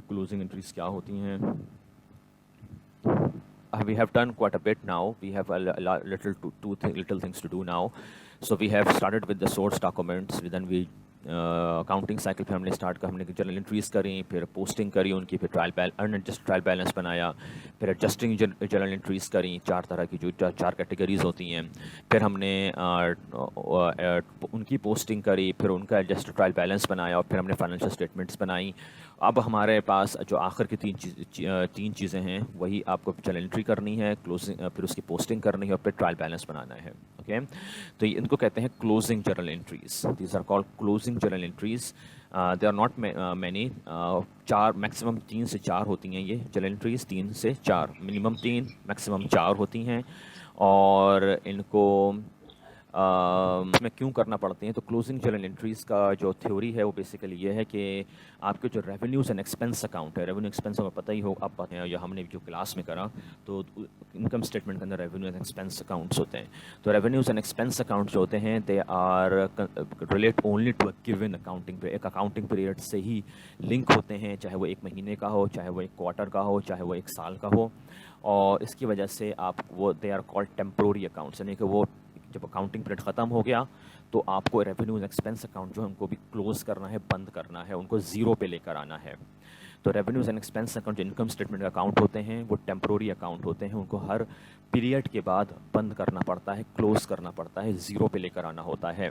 Closing entries क्या होती हैं. We have done quite a bit now. We have little things to do now. So we have started with the source documents. Then we accounting cycle पे हमने start कर, हमने journal entries करी, फिर posting करी उनकी, फिर ट्रायल बैलेंस बनाया, फिर एडजस्टिंग जर्नल एंट्रीज़ करी, 4 तरह की जो 4 कैटेगरीज होती हैं. फिर हमने उनकी पोस्टिंग करी, फिर उनका एडजस्ट ट्रायल बैलेंस बनाया, और फिर हमने फाइनेंशियल स्टेटमेंट्स बनाई. अब हमारे पास जो आखिर की तीन चीज़ें हैं, वही आपको जर्नल एंट्री करनी है, क्लोजिंग, फिर उसकी पोस्टिंग करनी है, और फिर ट्रायल बैलेंस बनाना है. ओके, तो इनको कहते हैं closing journal entries. These are called closing journal entries. They are not many, 4 maximum 3 से 4 होती हैं ये जर्नल एंट्रीज. 3 से 4, मिनिमम 3 मैक्सिमम 4 होती हैं. और इनको इसमें क्यों करना पड़ते हैं? तो क्लोजिंग जर्नल एंट्रीज़ का जो थ्योरी है वो बेसिकली ये है कि आपके जो रेवेन्यूज़ एंड एक्सपेंस अकाउंट है, रेवेन्यू एक्सपेंस हमें पता ही हो, आप पता है, या हमने जो क्लास में करा, तो इनकम स्टेटमेंट के अंदर रेवेन्यू एंड एक्सपेंस अकाउंट्स होते हैं. तो रेवेन्यूज़ एंड एक्सपेंस अकाउंट जो होते हैं, they are relate only to a given accounting पे, एक अकाउंटिंग पीरियड से ही लिंक होते हैं, चाहे वो 1 महीने का हो, चाहे वो 1 क्वार्टर का हो, चाहे वो 1 साल का हो. और इसकी वजह से आप वो they are called temporary accounts, यानी कि वो जब अकाउंटिंग पीरियड ख़त्म हो गया तो आपको रेवेन्यू एंड एक्सपेंस अकाउंट जो है उनको भी क्लोज़ करना है, बंद करना है, उनको ज़ीरो पे लेकर आना है. तो रेवेन्यूज़ एंड एक्सपेंस अकाउंट जो इनकम स्टेटमेंट का अकाउंट होते हैं, वो टेम्प्रोरी अकाउंट होते हैं, उनको हर पीरियड के बाद बंद करना पड़ता है, क्लोज़ करना पड़ता है, ज़ीरो पे लेकर आना होता है.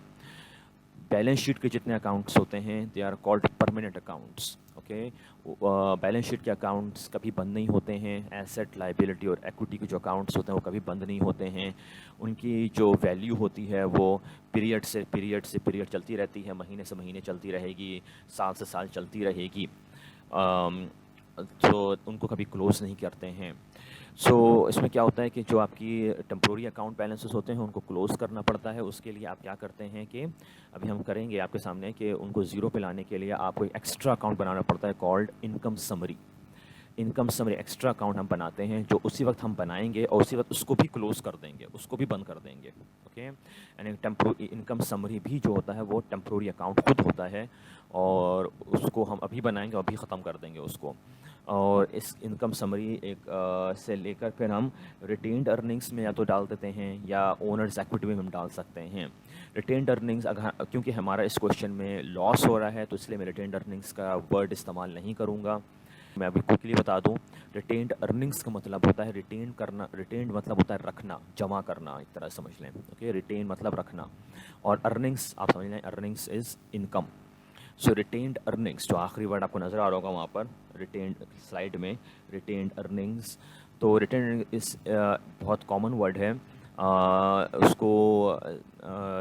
बैलेंस शीट के जितने अकाउंट्स होते हैं, they are called permanent accounts. Okay, balance sheet के अकाउंट्स कभी बंद नहीं होते हैं. एसेट, लाइबिलिटी और इक्विटी के जो अकाउंट्स होते हैं वो कभी बंद नहीं होते हैं. उनकी जो वैल्यू होती है वो पीरियड से पीरियड चलती रहती है, महीने से महीने चलती रहेगी, साल से साल चलती रहेगी. तो उनको कभी क्लोज़ नहीं करते हैं. सो इसमें क्या होता है कि जो आपकी टेम्प्रोरी अकाउंट बैलेंसेस होते हैं उनको क्लोज़ करना पड़ता है. उसके लिए आप क्या करते हैं कि अभी हम करेंगे आपके सामने कि उनको ज़ीरो पे लाने के लिए आपको एक एक्स्ट्रा अकाउंट बनाना पड़ता है, called income summary. Income summary extra account हम बनाते हैं, जो उसी वक्त हम बनाएंगे और उसी वक्त उसको भी क्लोज़ कर देंगे, उसको भी बंद कर देंगे. ओके, यानी इनकम समरी भी जो होता है वो टेम्प्रोरी अकाउंट खुद होता है, और उसको हम अभी बनाएंगे और अभी ख़त्म कर देंगे उसको. और इस इनकम समरी से लेकर फिर हम रिटेन्ड अर्निंग्स में या तो डाल देते हैं, या ओनर्स एक्विटी में हम डाल सकते हैं. रिटेन्ड अर्निंग्स, अगर क्योंकि हमारा इस क्वेश्चन में लॉस हो रहा है तो इसलिए मैं रिटेन्ड अर्निंग्स का वर्ड इस्तेमाल नहीं करूँगा. मैं अभी क्विकली बता दूं, रिटेन्ड अर्निंग्स का मतलब होता है रिटेन करना. रिटेन्ड मतलब होता है रखना, जमा करना, एक तरह समझ लें. ओके, रिटेन मतलब रखना, और अर्निंग्स आप समझ लें, earnings is income. So retained earnings, जो आखिरी वर्ड आपको नज़र आ रहा होगा वहाँ पर रिटेन्ड स्लाइड में, रिटेन्ड अर्निंग्स. तो रिटेन्ड इस बहुत कॉमन वर्ड है. उसको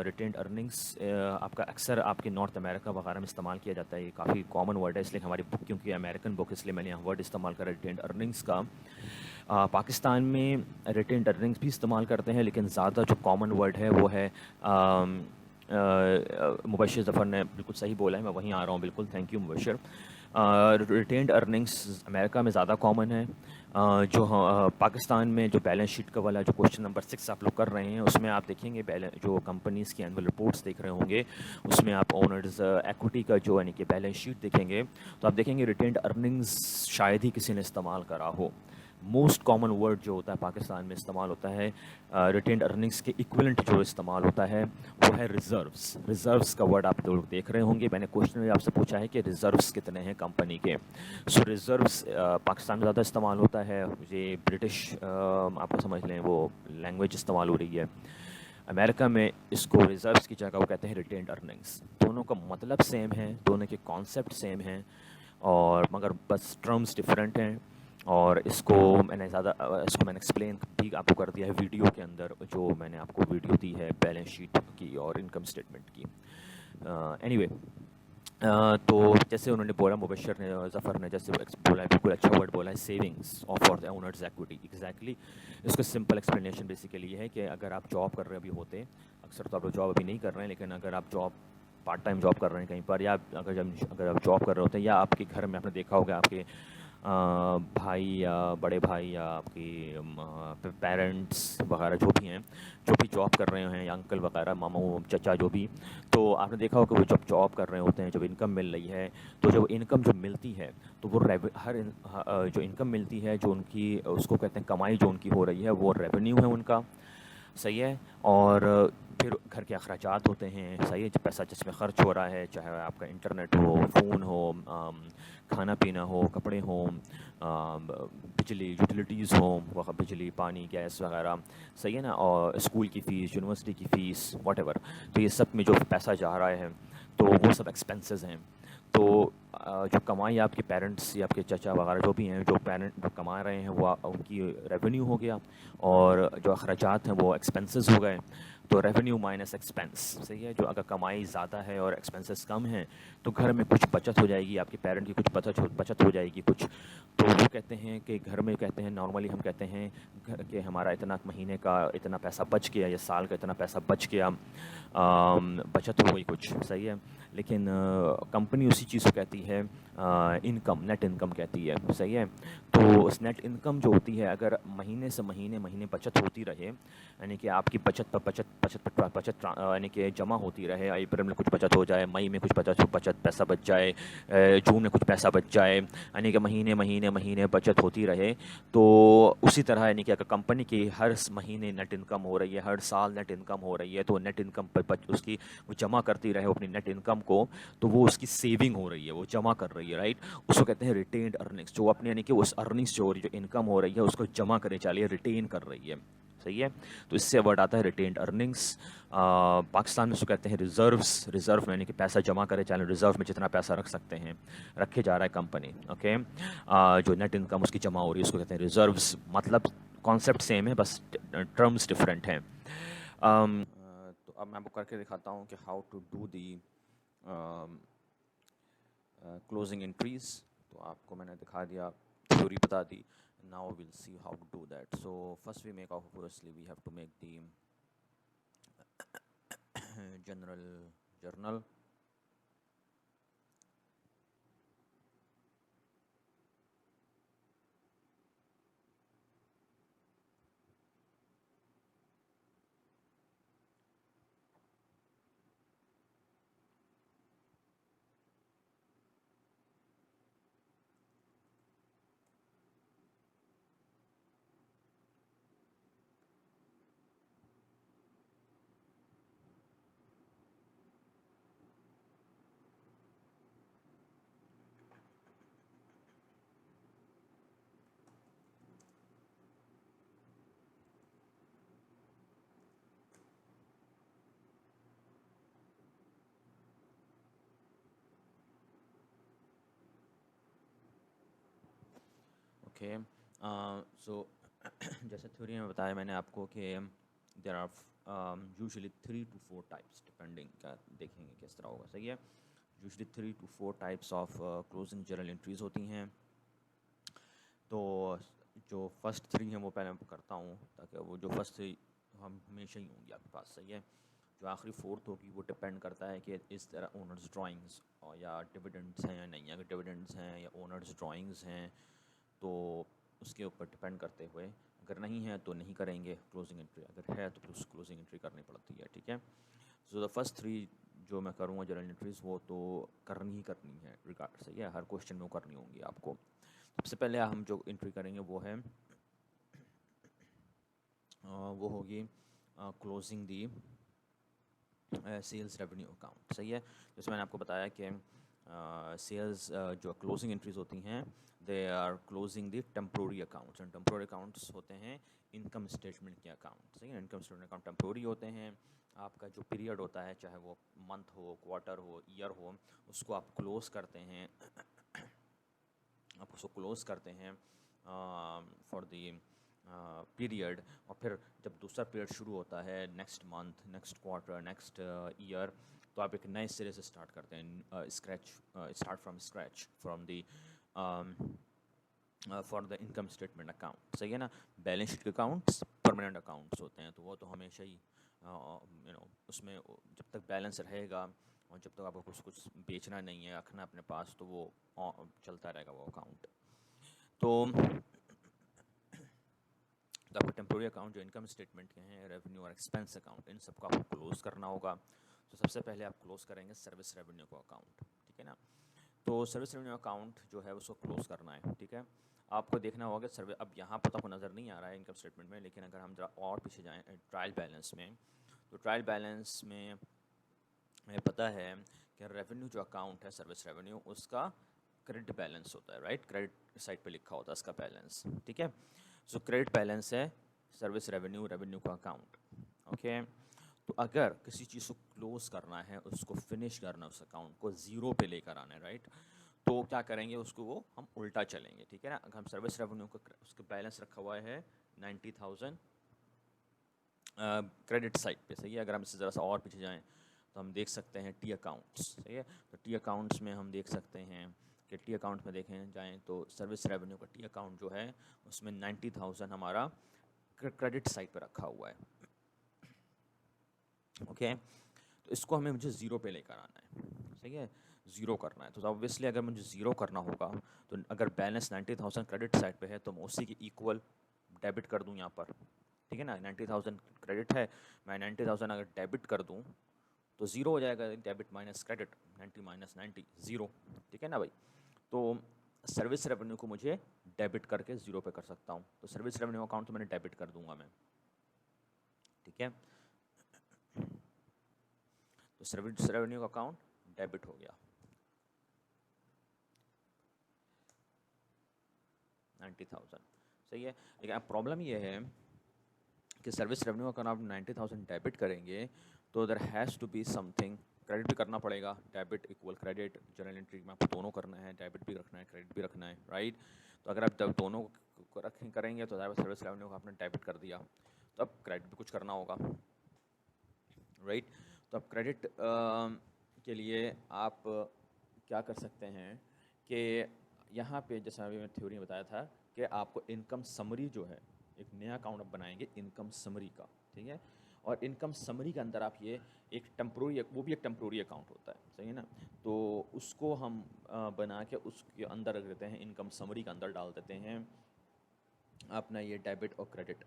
रिटेन्ड अर्निंग्स आपका अक्सर आपके नॉर्थ अमेरिका वगैरह में इस्तेमाल किया जाता है. ये काफ़ी कॉमन वर्ड है, इसलिए हमारी बुक क्योंकि अमेरिकन बुक, इसलिए मैंने यहाँ वर्ड इस्तेमाल करा रिटेन्ड अर्निंग्स का. पाकिस्तान में रिटेन्ड अर्निंग्स भी इस्तेमाल करते हैं, लेकिन ज़्यादा जो कॉमन वर्ड है वो है, मुबशर ज़फ़र ने बिल्कुल सही बोला है, मैं वहीं आ रहा हूँ. बिल्कुल, thank you Mubashar. Retained earnings America में ज़्यादा कॉमन है. जो पाकिस्तान में जो बैलेंस शीट का वाला जो क्वेश्चन नंबर 6 आप लोग कर रहे हैं, उसमें आप देखेंगे जो कंपनीज़ की एनुअल रिपोर्ट्स देख रहे होंगे, उसमें आप ओनर्स एक्विटी का जो यानी कि बैलेंस शीट देखेंगे, तो आप देखेंगे रिटेन्ड अर्निंग्स शायद ही किसी ने इस्तेमाल करा हो. मोस्ट कॉमन वर्ड जो होता है पाकिस्तान में इस्तेमाल होता है रिटेन्ड अर्निंग्स के इक्विवेलेंट जो इस्तेमाल होता है वो है रिज़र्व्स. रिज़र्व्स का वर्ड आप लोग देख रहे होंगे. मैंने क्वेश्चन में आपसे पूछा है कि रिज़र्व्स कितने हैं कंपनी के. सो रिज़र्व्स पाकिस्तान में ज़्यादा इस्तेमाल होता है. ये ब्रिटिश आपको समझ लें वो लैंग्वेज इस्तेमाल हो रही है. अमेरिका में इसको रिज़र्व्स की जगह वो कहते हैं रिटेन्ड अर्निंग्स. दोनों का मतलब सेम है, दोनों के कॉन्सेप्ट सेम हैं, और मगर बस टर्म्स डिफरेंट हैं. और इसको मैंने एक्सप्लेन भी आपको कर दिया है वीडियो के अंदर, जो मैंने आपको वीडियो दी है बैलेंस शीट की और इनकम स्टेटमेंट की. एनीवे, तो जैसे उन्होंने बोला, मुबशर ने, ज़फ़र ने जैसे बोला है, बिल्कुल अच्छा वर्ड बोला है, savings of for the owners equity. Exactly, इसका सिंपल एक्सप्लेनेशन बेसिकली ये है कि अगर आप जॉब कर रहे अभी होते, अक्सर तो आप लोग जॉब अभी नहीं कर रहे हैं, लेकिन अगर आप पार्ट टाइम जॉब कर रहे हैं कहीं पर, या अगर आप जॉब कर रहे होते हैं, या आपके घर में आपने देखा होगा आपके भाई या बड़े भाई या आपकी पेरेंट्स वगैरह जो भी हैं, जो भी जॉब कर रहे हैं, या अंकल वगैरह, मामू, चचा, जो भी, तो आपने देखा होगा कि वो जब जॉब कर रहे होते हैं, जब इनकम मिल रही है, तो जब इनकम जो मिलती है, तो वो जो इनकम मिलती है, जो उनकी, उसको कहते हैं कमाई, जो उनकी हो रही है, वो रेवेन्यू है उनका। सही है। और फिर घर के अखराजात होते हैं। सही है, जो पैसा जिसमें ख़र्च हो रहा है, चाहे आपका इंटरनेट हो, फ़ोन हो, खाना पीना हो, कपड़े हों, बिजली, यूटिलिटीज़ हों, वह बिजली, पानी, गैस वगैरह। सही है ना। और स्कूल की फ़ीस, यूनिवर्सिटी की फ़ीस, वॉटेवर। तो ये सब में जो पैसा जा रहा है, तो वो सब एक्सपेंसेस हैं। तो जो कमाई आपके पेरेंट्स या आपके चचा वगैरह जो भी हैं, जो कमा रहे हैं, वो उनकी रेवेन्यू हो गया, और जो अखराजात हैं वो एक्सपेंसेस हो गए। तो रेवेन्यू माइनस एक्सपेंस। सही है। जो अगर कमाई ज़्यादा है और एक्सपेंसेस कम हैं, तो घर में कुछ बचत हो जाएगी, आपके पेरेंट की कुछ बचत हो जाएगी कुछ। तो वो कहते हैं कि घर में, कहते हैं नॉर्मली, हम कहते हैं कि हमारा इतना महीने का इतना पैसा बच गया, या साल का इतना पैसा बच गया, बचत हो गई कुछ। सही है। लेकिन कंपनी उसी चीज़ को कहती है इनकम, नेट इनकम कहती है। सही है। तो उस नेट इनकम जो होती है, अगर महीने से महीने बचत होती रहे, यानी कि आपकी बचत पर बचत, यानी कि जमा होती रहे, अप्रैल में कुछ बचत हो जाए, मई में कुछ बचत पैसा बच जाए, जून में कुछ पैसा बच जाए, यानी कि महीने बचत होती रहे, तो उसी तरह, यानी कि अगर कंपनी की हर महीने नेट इनकम हो रही है, हर साल नेट इनकम हो रही है, तो नेट इनकम पर उसकी वो जमा करती रहे अपनी नेट इनकम को, तो वो उसकी सेविंग हो रही है, वो जमा कर रही है, राइट। उसको कहते हैं रिटेन्ड अर्निंग्स। जो अपने, यानी कि उस अर्निंग्स जो इनकम हो रही है, उसको जमा करे चलिए, रिटेन कर रही है। सही है। तो इससे वर्ड आता है रिटेन्ड अर्निंग्स। पाकिस्तान में उसको कहते हैं रिजर्व्स। रिजर्व यानी कि पैसा जमा करे चलें, रिजर्व में जितना पैसा रख सकते हैं, रखे जा रहा है कंपनी। ओके। जो नेट इनकम उसकी जमा हो रही है, उसको कहते हैं रिजर्व्स। मतलब कॉन्सेप्ट सेम है, बस टर्म्स डिफरेंट हैं। तो अब मैं आपको करके दिखाता हूँ कि how to do the closing entries. तो आपको मैंने दिखा दिया, थ्योरी बता दी। Now will see how to do that. So first we make obviously we have to make the general journal. Okay. So जैसे थ्योरी में बताया मैंने आपको कि there are usually 3 to 4 types, depending, क्या देखेंगे किस तरह होगा। सही है। Usually 3 to 4 types of closing journal entries होती हैं। तो जो फर्स्ट 3 हैं वो पहले मैं करता हूँ, ताकि वो जो फर्स्ट 3 हम हमेशा ही होंगी आपके पास। सही है। जो आखिरी 4th होगी वो डिपेंड करता है कि इस तरह ओनर्स ड्राइंग्स और या डिविडेंड्स हैं या नहीं। अगर डिविडेंड्स हैं या ओनर्स ड्राइंग्स हैं, तो उसके ऊपर डिपेंड करते हुए, अगर नहीं है तो नहीं करेंगे क्लोजिंग एंट्री, अगर है तो फिर उस क्लोजिंग एंट्री करनी पड़ती है। ठीक है। सो द फर्स्ट 3 जो मैं करूँगा जर्नल एंट्रीज, वो तो करनी ही करनी है रिगार्ड। सही है। हर क्वेश्चन में वो करनी होंगी आपको। सबसे पहले हम जो एंट्री करेंगे वो है वो होगी क्लोजिंग दी सेल्स रेवेन्यू अकाउंट। सही है। जैसे मैंने आपको बताया कि सेल्स जो क्लोजिंग एंट्रीज होती हैं, they are closing the temporary accounts. And temporary accounts होते हैं इनकम स्टेटमेंट के अकाउंट। सही है। इनकम स्टेटमेंट अकाउंट टेम्प्रोरी होते हैं। आपका जो पीरियड होता है, चाहे वो मंथ हो, क्वार्टर हो, ईयर हो, उसको आप क्लोज करते हैं, आप उसको क्लोज करते हैं फॉर दी पीरियड। और फिर जब दूसरा पीरियड शुरू होता है, next month, next quarter, next year, तो आप एक नए सिरे से स्टार्ट करते हैं, start from scratch, from the for the income statement account. सही है ना। बैलेंस शीट के अकाउंट्स परमानेंट अकाउंट्स होते हैं, तो वो तो हमेशा ही उसमें जब तक बैलेंस रहेगा और जब तक आपको कुछ बेचना नहीं है, रखना अपने पास, तो वो चलता रहेगा वो अकाउंट। तो आपको टेम्पोररी अकाउंट जो इनकम स्टेटमेंट के हैं, रेवेन्यू और एक्सपेंस अकाउंट, इन सबको आपको क्लोज करना होगा। तो सबसे पहले आप क्लोज करेंगे सर्विस रेवेन्यू को अकाउंट, ठीक है ना। तो सर्विस रेवेन्यू अकाउंट जो है उसको क्लोज करना है, ठीक है। आपको देखना होगा सर्विस, अब यहाँ पर तो आपको नज़र नहीं आ रहा है इनकम स्टेटमेंट में, लेकिन अगर हम जरा और पीछे जाएँ ट्रायल बैलेंस में, तो ट्रायल बैलेंस में हमें पता है कि रेवेन्यू जो अकाउंट है सर्विस रेवेन्यू, उसका क्रेडिट बैलेंस होता है, राइट। क्रेडिट साइड पे लिखा होता है इसका बैलेंस, ठीक है। सो क्रेडिट बैलेंस है सर्विस रेवेन्यू, रेवेन्यू का अकाउंट, ओके। तो अगर किसी चीज़ को क्लोज करना है, उसको फिनिश करना है, उस अकाउंट को ज़ीरो पे लेकर आना है, राइट, तो क्या करेंगे, उसको वो हम उल्टा चलेंगे, ठीक है ना। अगर हम सर्विस रेवेन्यू का उसका बैलेंस रखा हुआ है 90,000 क्रेडिट साइड पे, सही है। अगर हम इससे ज़रा सा और पीछे जाएं तो हम देख सकते हैं टी अकाउंट्स, सही है। तो टी अकाउंट्स में हम देख सकते हैं कि टी अकाउंट में देखें जाएं तो सर्विस रेवेन्यू का टी अकाउंट जो है उसमें 90,000 हमारा क्रेडिट साइड पे रखा हुआ है, ओके। तो इसको हमें मुझे ज़ीरो पे लेकर आना है, सही है, ज़ीरो करना है। तो ऑब्वियसली अगर मुझे ज़ीरो करना होगा, तो अगर बैलेंस 90,000 क्रेडिट साइड पे है तो मैं उसी के इक्वल डेबिट कर दूं यहाँ पर, ठीक है ना। 90,000 क्रेडिट है, मैं 90,000 अगर डेबिट कर दूं तो ज़ीरो हो जाएगा, debit minus credit, 90 minus 90 zero, ठीक है ना भाई। तो सर्विस रेवेन्यू को मुझे डेबिट करके ज़ीरो पे कर सकता हूँ, तो सर्विस रेवेन्यू अकाउंट तो मैंने डेबिट कर दूंगा मैं, ठीक है। तो सर्विस रेवेन्यू का अकाउंट डेबिट हो गया 90,000, सही है। लेकिन अब प्रॉब्लम ये है कि सर्विस रेवेन्यू अगर आप 90,000 डेबिट करेंगे तो there has to be something, credit भी करना पड़ेगा, debit equal credit, journal entry में आपको दोनों करना है, डेबिट भी रखना है, क्रेडिट भी रखना है, राइट। तो अगर आप जब दोनों को करेंगे तो सर्विस रेवेन्यू को आपने डेबिट कर दिया, तो अब क्रेडिट भी कुछ करना होगा, राइट। तो अब क्रेडिट के लिए आप क्या कर सकते हैं कि यहाँ पे जैसा अभी मैं थ्योरी में बताया था कि आपको इनकम समरी जो है, एक नया अकाउंट आप बनाएंगे इनकम समरी का, ठीक है। और इनकम समरी के अंदर आप ये एक टेम्प्रोरी, वो भी एक टेम्प्रोरी अकाउंट होता है, सही है ना। तो उसको हम बना के उसके अंदर रख देते हैं, इनकम समरी के अंदर डाल देते हैं अपना ये डेबिट और क्रेडिट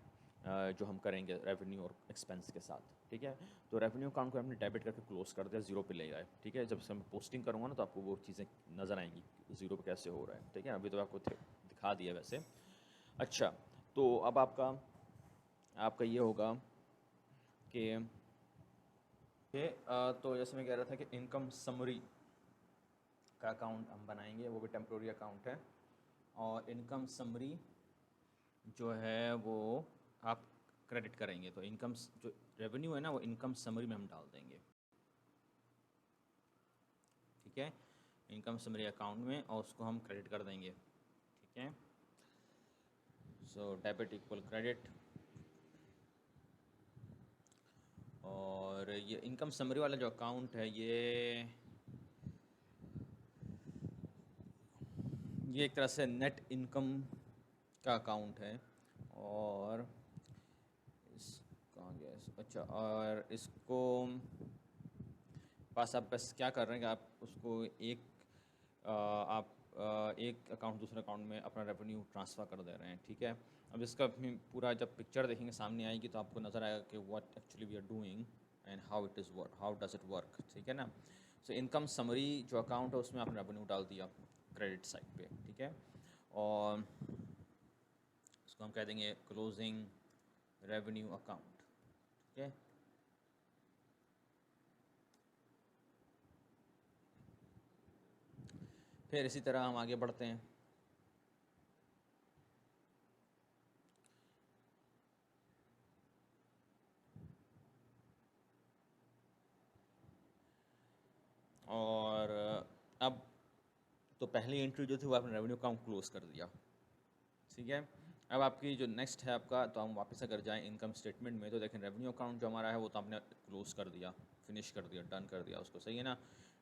जो हम करेंगे रेवेन्यू और एक्सपेंस के साथ, ठीक है। तो रेवेन्यू अकाउंट को हमने डेबिट करके क्लोज कर दिया, ज़ीरो पे ले आए, ठीक है। जब से मैं पोस्टिंग करूँगा ना तो आपको वो चीज़ें नज़र आएंगी ज़ीरो पे कैसे हो रहा है, ठीक है। अभी तो आपको दिखा दिया वैसे। अच्छा, तो अब आपका आपका ये होगा कि तो जैसे मैं कह रहा था कि इनकम समरी का अकाउंट हम बनाएंगे, वो भी टेम्प्रोरी अकाउंट है। और इनकम समरी जो है वो आप क्रेडिट करेंगे, तो इनकम जो रेवेन्यू है ना वो इनकम समरी में हम डाल देंगे, ठीक है, इनकम समरी अकाउंट में, और उसको हम क्रेडिट कर देंगे, ठीक है। सो डेबिट इक्वल क्रेडिट, और ये इनकम समरी वाला जो अकाउंट है ये एक तरह से नेट इनकम का अकाउंट है। और इस कहाँ गया अच्छा, और इसको पास आप बस क्या कर रहे हैं कि आप उसको एक आप एक अकाउंट दूसरे अकाउंट में अपना रेवेन्यू ट्रांसफ़र कर दे रहे हैं, ठीक है। अब इसका पूरा जब पिक्चर देखेंगे सामने आएगी तो आपको नज़र आएगा कि what actually we are doing and how it is work, how does it work, ठीक है ना। सो इनकम समरी जो अकाउंट है उसमें आपने रेवेन्यू डाल दिया क्रेडिट साइड पे, ठीक है। और इसको हम कह देंगे क्लोजिंग रेवेन्यू अकाउंट, ठीक है। फिर इसी तरह हम आगे बढ़ते हैं। और अब तो पहली एंट्री जो थी वो आपने रेवेन्यू अकाउंट क्लोज कर दिया, ठीक है। अब आपकी जो नेक्स्ट है आपका, तो हम वापस अगर जाएं इनकम स्टेटमेंट में तो देखें रेवेन्यू अकाउंट जो हमारा है वो तो आपने क्लोज कर दिया, फिनिश कर दिया, डन कर दिया उसको, सही है ना।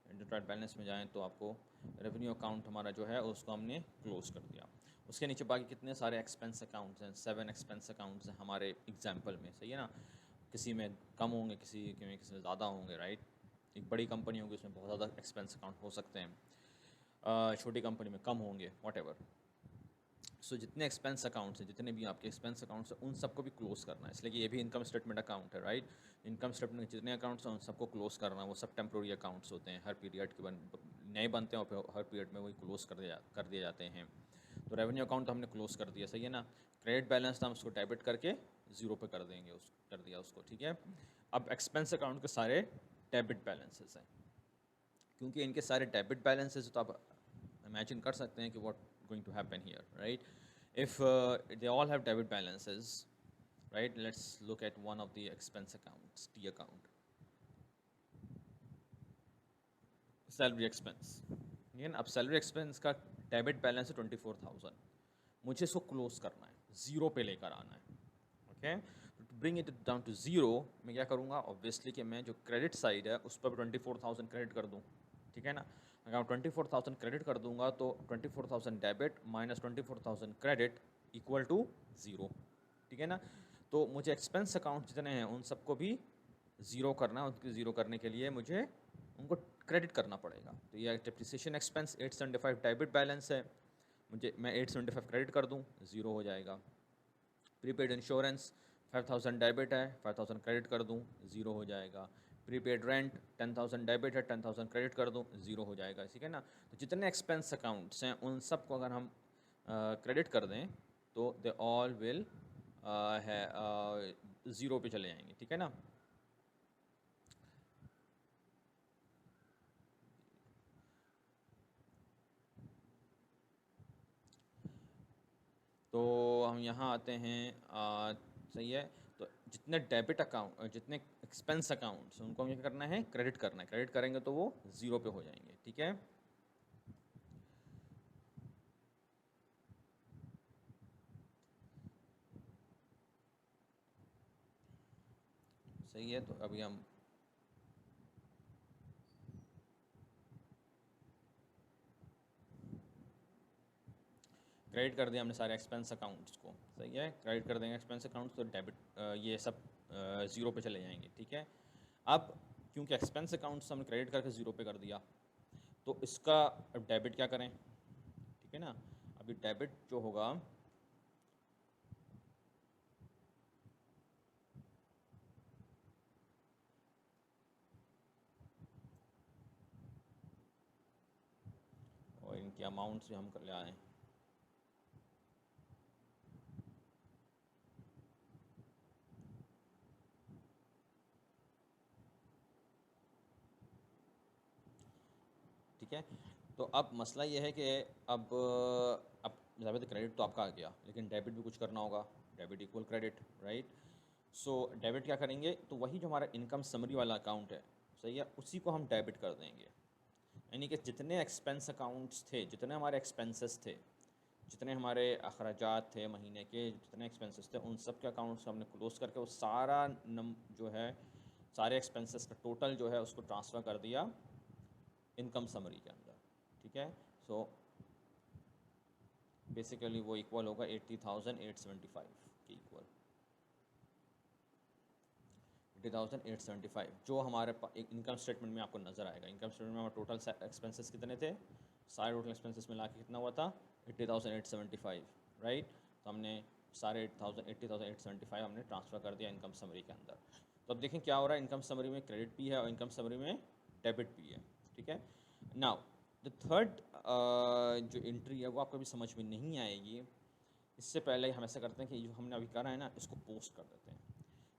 इंटरप्राइट बैलेंस में जाएं तो आपको रेवेन्यू अकाउंट हमारा जो है उसको हमने क्लोज कर दिया। उसके नीचे बाकी कितने सारे एक्सपेंस अकाउंट्स हैं, 7 एक्सपेंस अकाउंट्स हैं हमारे एग्जाम्पल में, सही है ना। किसी में कम होंगे, किसी में ज़्यादा होंगे, राइट। एक बड़ी कंपनी होगी उसमें बहुत ज़्यादा एक्सपेंस अकाउंट हो सकते हैं, छोटी कंपनी में कम होंगे, वॉट एवर। सो जितने एक्सपेंस अकाउंट्स हैं, जितने भी आपके एक्सपेंस अकाउंट्स हैं, उन सबको भी क्लोज करना है, इसलिए कि ये भी इनकम स्टेटमेंट अकाउंट है, राइट। इनकम स्टेटमेंट में जितने अकाउंट्स हैं उन सबको क्लोज करना, वो सब टेम्प्रोरी अकाउंट्स होते हैं, हर पीरियड के नए बनते हैं और फिर हर पीरियड में वही क्लोज कर दिए जाते हैं। तो रेवेन्यू अकाउंट तो हमने क्लोज कर दिया, सही है ना। क्रेडिट बैलेंस था, हम उसको डेबिट करके ज़ीरो पे कर देंगे, कर दिया उसको, ठीक है। अब एक्सपेंस अकाउंट के सारे डेबिट बैलेंसेस हैं, क्योंकि इनके सारे डेबिट बैलेंसेस, तो आप इमेजिन कर सकते हैं कि what going to happen here, right. If they all have debit balances, right, let's look at one of the expense accounts, T account, salary expense. ठीक, अब सैलरी एक्सपेंस का डेबिट बैलेंस है 24,000, मुझे इसको क्लोज करना है, ज़ीरो पे लेकर आना है, okay. To bring it down to zero, मैं क्या करूँगा, ऑब्वियसली कि मैं जो क्रेडिट साइड है उस पर 24,000 क्रेडिट कर दूँ, ठीक है ना। अगर 24,000 क्रेडिट कर दूंगा तो 24,000 debit minus 24,000 credit equal to zero, ठीक है ना। तो मुझे एक्सपेंस अकाउंट जितने हैं उन सबको भी ज़ीरो करना है, उनके ज़ीरो करने के लिए मुझे उनको क्रेडिट करना पड़ेगा। तो ये डेप्रिसिएशन एक्सपेंस 875 डेबिट बैलेंस है, मैं 875 क्रेडिट कर दूँ, ज़ीरो हो जाएगा। प्रीपेड इंश्योरेंस 5,000 डेबिट है, 5,000 क्रेडिट कर दूँ, ज़ीरो हो जाएगा। प्रीपेड रेंट 10,000 डेबिट है, 10,000 क्रेडिट कर दूँ, ज़ीरो हो जाएगा, ठीक है ना। तो जितने एक्सपेंस अकाउंट्स हैं उन सब को अगर हम क्रेडिट कर दें तो दे ऑल विल है ज़ीरो पे चले जाएंगे, ठीक है ना। तो हम यहाँ आते हैं, सही है। तो जितने डेबिट अकाउंट, जितने एक्सपेंस अकाउंट्स, उनको हमें क्या करना है, क्रेडिट करना है। क्रेडिट करेंगे तो वो ज़ीरो पे हो जाएंगे, ठीक है। सही है, तो अभी हम क्रेडिट कर दिया हमने सारे एक्सपेंस अकाउंट्स को, सही है। क्रेडिट कर देंगे एक्सपेंस अकाउंट्स तो डेबिट ये सब ज़ीरो पे चले जाएंगे, ठीक है। अब क्योंकि एक्सपेंस अकाउंट्स हमने क्रेडिट करके ज़ीरो पे कर दिया, तो इसका अब डेबिट क्या करें, ठीक है ना। अभी डेबिट जो होगा, और इनकी अमाउंट्स भी हम कर ले आए, ठीक है। तो अब मसला ये है कि अब ज़ाहिर क्रेडिट तो आपका आ गया, लेकिन डेबिट भी कुछ करना होगा, debit equal credit, right. So debit क्या करेंगे, तो वही जो हमारा इनकम समरी वाला अकाउंट है, सही है, उसी को हम डेबिट कर देंगे। यानी कि जितने एक्सपेंस अकाउंट्स थे, जितने हमारे एक्सपेंसेस थे, जितने हमारे अखराजात थे महीने के, जितने एक्सपेंसेस थे, उन सब के अकाउंट्स हमने क्लोज करके वो सारा जो है, सारे एक्सपेंसेस का टोटल जो है उसको ट्रांसफ़र कर दिया इनकम समरी के अंदर, ठीक है। सो बेसिकली वो इक्वल होगा 80,875 के इक्वल, 80,875 जो हमारे एक इनकम स्टेटमेंट में आपको नज़र आएगा। इनकम स्टेटमेंट में हमारे टोटल एक्सपेंसेस कितने थे, सारे टोटल एक्सपेंसेस मिला के कितना हुआ था, 80,875, राइट। तो हमने सारे 80,875 हमने ट्रांसफ़र कर दिया इनकम समरी के अंदर। तो अब देखें क्या हो रहा है, इनकम समरी में क्रेडिट भी है और इनकम समरी में डेबिट भी है, ठीक है। नाउ द थर्ड जो एंट्री है वो आपको भी समझ में नहीं आएगी। इससे पहले हम ऐसा करते हैं कि जो हमने अभी करा है ना, इसको पोस्ट कर देते हैं।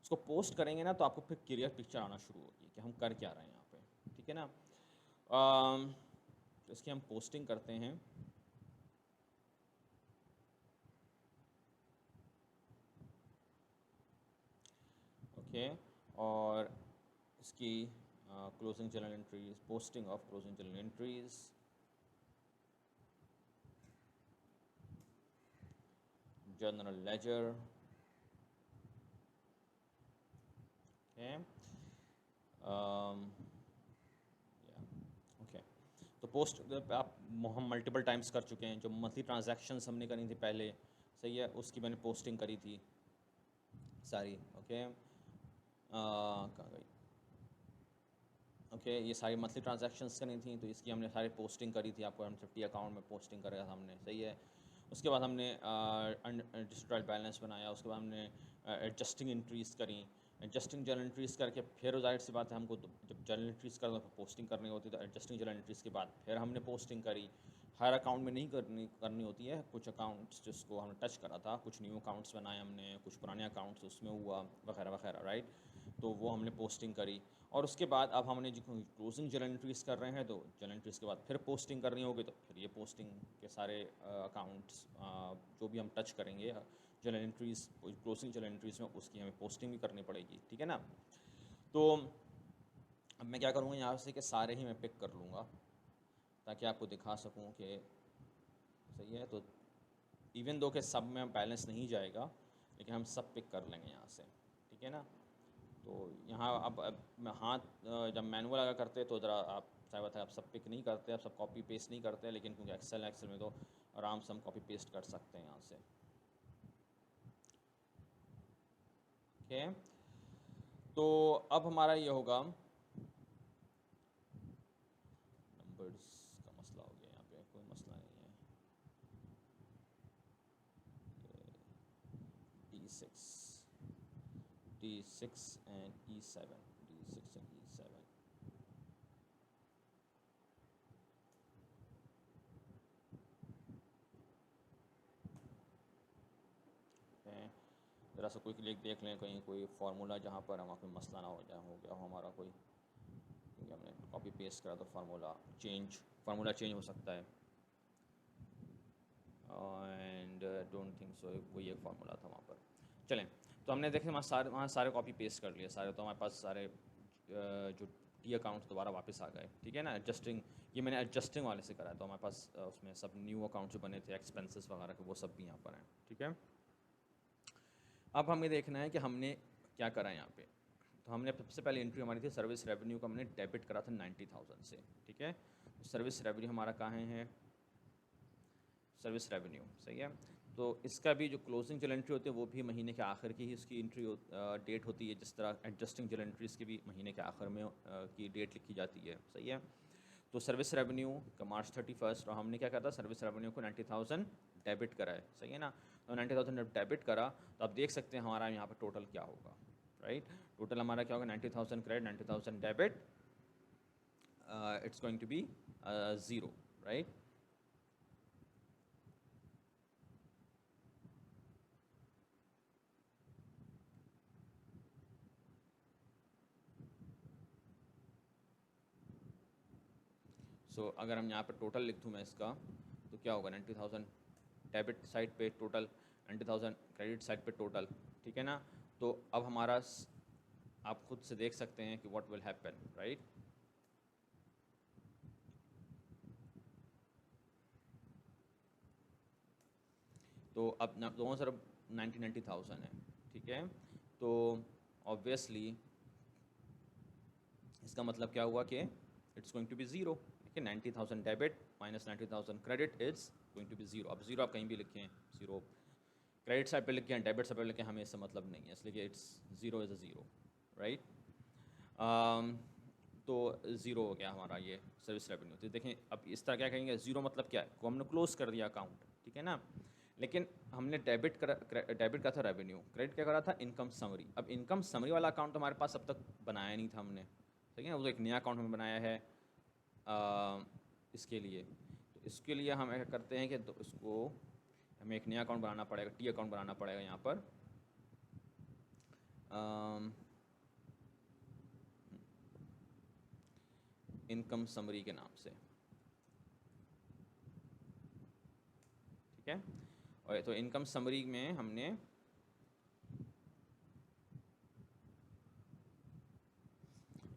इसको पोस्ट करेंगे ना तो आपको फिर क्लियर पिक्चर आना शुरू होगी कि हम कर क्या रहे हैं यहाँ पे, ठीक है ना। तो इसकी हम पोस्टिंग करते हैं। ओके, और इसकी closing journal entries, posting of closing journal entries, journal ledger, okay, okay. तो पोस्ट आप हम मल्टीपल टाइम्स कर चुके हैं, जो मंथली ट्रांजैक्शंस हमने करी थी पहले, सही है, उसकी मैंने पोस्टिंग करी थी सारी, ओके। कहाँ गई, ओके, ये सारी मंथली ट्रांजैक्शंस करनी थी, तो इसकी हमने सारी पोस्टिंग करी थी, आपको M50 अकाउंट में पोस्टिंग करा था हमने, सही है। उसके बाद हमने डिस्ट्रॉयड बैलेंस बनाया, उसके बाद हमने एडजस्टिंग एंट्रीज़ करी, एडजस्टिंग जर्नल एंट्रीज़ करके फिर जाहिर सी बात है हमको जब जर्नल एंट्रीज़ करते हैं पोस्टिंग करनी होती है, तो एडजस्टिंग जर्नल एंट्रीज़ के बाद फिर हमने पोस्टिंग करी। हर अकाउंट में नहीं करनी होती है, कुछ अकाउंट्स जिसको हमने टच करा था, कुछ न्यू अकाउंट्स बनाए हमने, कुछ पुराने अकाउंट्स उसमें हुआ वगैरह वगैरह, राइट। तो वो हमने पोस्टिंग करी और उसके बाद अब हमने जो क्लोजिंग जर्नल एंट्रीज़ कर रहे हैं, तो जर्नल एंट्रीज़ के बाद फिर पोस्टिंग करनी होगी, तो फिर ये पोस्टिंग के सारे अकाउंट्स जो भी हम टच करेंगे journal entries, closing journal entries में, उसकी हमें पोस्टिंग भी करनी पड़ेगी, ठीक है ना। तो अब मैं क्या करूँगा यहाँ से कि सारे ही मैं पिक कर लूँगा ताकि आपको दिखा सकूँ कि सही है। तो इवन दो के सब में बैलेंस नहीं जाएगा, लेकिन हम सब पिक कर लेंगे यहाँ से, ठीक है ना। तो यहाँ अब मैं हाथ जब मैनुअल अगर करते तो ज़रा आप चाहे बात है आप सब पिक नहीं करते, आप सब कॉपी पेस्ट नहीं करते, लेकिन क्योंकि एक्सेल में तो आराम से हम कॉपी पेस्ट कर सकते हैं यहाँ से, ओके। तो अब हमारा ये होगा, नंबर्स का मसला हो गया, यहाँ पे कोई मसला नहीं है। D6 and E7, D6 and E7। ज़रा सा कोई क्लिक देख लें, कहीं कोई फार्मूला जहाँ पर हमारा कोई मसला ना हो गया हो हमारा कोई, क्योंकि हमने कॉपी पेस्ट करा तो फार्मूला चेंज हो सकता है। एंड डोंट थिंक सो वही एक फार्मूला था वहाँ पर। चलें, तो हमने देखे वहाँ सारे कॉपी पेस्ट कर लिए सारे, तो हमारे पास सारे जो टी अकाउंट्स दोबारा वापस आ गए, ठीक है ना। एडजस्टिंग, ये मैंने एडजस्टिंग वाले से करा है, तो हमारे पास उसमें सब न्यू अकाउंट जो बने थे एक्सपेंसेस वगैरह के, वो सब भी यहाँ पर हैं, ठीक है। अब हमें देखना है कि हमने क्या करा यहाँ पे। तो हमने सबसे पहले एंट्री हमारी थी सर्विस रेवेन्यू का, हमने डेबिट करा था 90,000 से, ठीक है। तो सर्विस रेवेन्यू हमारा कहाँ है, सर्विस रेवेन्यू, सही है। तो इसका भी जो क्लोजिंग जर्नल एंट्री होती है वो भी महीने के आखिर की ही इसकी एंट्री डेट होती है, जिस तरह एडजस्टिंग जर्नल एंट्रीज़ की भी महीने के आखिर में की डेट लिखी जाती है, सही है। तो सर्विस रेवेन्यू का मार्च 31 और हमने क्या करा था, सर्विस रेवेन्यू को 90,000 डेबिट करा है, सही है ना। तो 90,000 डेबिट करा, तो आप देख सकते हैं हमारा यहाँ पर टोटल क्या होगा, राइट। टोटल हमारा क्या होगा, 90,000 credit, 90,000 debit, it's going to be 0, right. So अगर हम यहाँ पर टोटल लिख दूँ मैं इसका, तो क्या होगा, 90,000 डेबिट साइड पे टोटल, 90,000 क्रेडिट साइड पे टोटल, ठीक है ना। तो अब हमारा आप खुद से देख सकते हैं कि व्हाट विल हैपन, राइट। तो अब दोनों तरफ 90,000 है, ठीक है। तो ऑब्वियसली इसका मतलब क्या हुआ कि it's going to be zero, ठीक है। 90,000 debit minus 90,000 credit it's going to be zero. अब ज़ीरो आप कहीं भी लिखें, ज़ीरो क्रेडिट साइड पे लिखें, डेबिट साइड पे लिखें, हमें इससे मतलब नहीं है, इसलिए कि it's zero is a zero, right. तो ज़ीरो हो गया हमारा ये सर्विस रेवेन्यू। तो देखें अब इस तरह क्या कहेंगे, ज़ीरो मतलब क्या है, को हमने क्लोज़ कर दिया अकाउंट, ठीक है ना। लेकिन हमने डेबिट का था रेवेन्यू, क्रेडिट क्या करा था, इनकम समरी। अब इनकम समरी वाला अकाउंट हमारे पास अब तक बनाया नहीं था हमने, ठीक है ना। वो तो एक नया अकाउंट हमने बनाया है इसके लिए। तो इसके लिए हम क्या करते हैं कि तो इसको हमें एक नया अकाउंट बनाना पड़ेगा, टी अकाउंट बनाना पड़ेगा यहाँ पर। इनकम समरी के नाम से, ठीक है। और तो इनकम समरी में हमने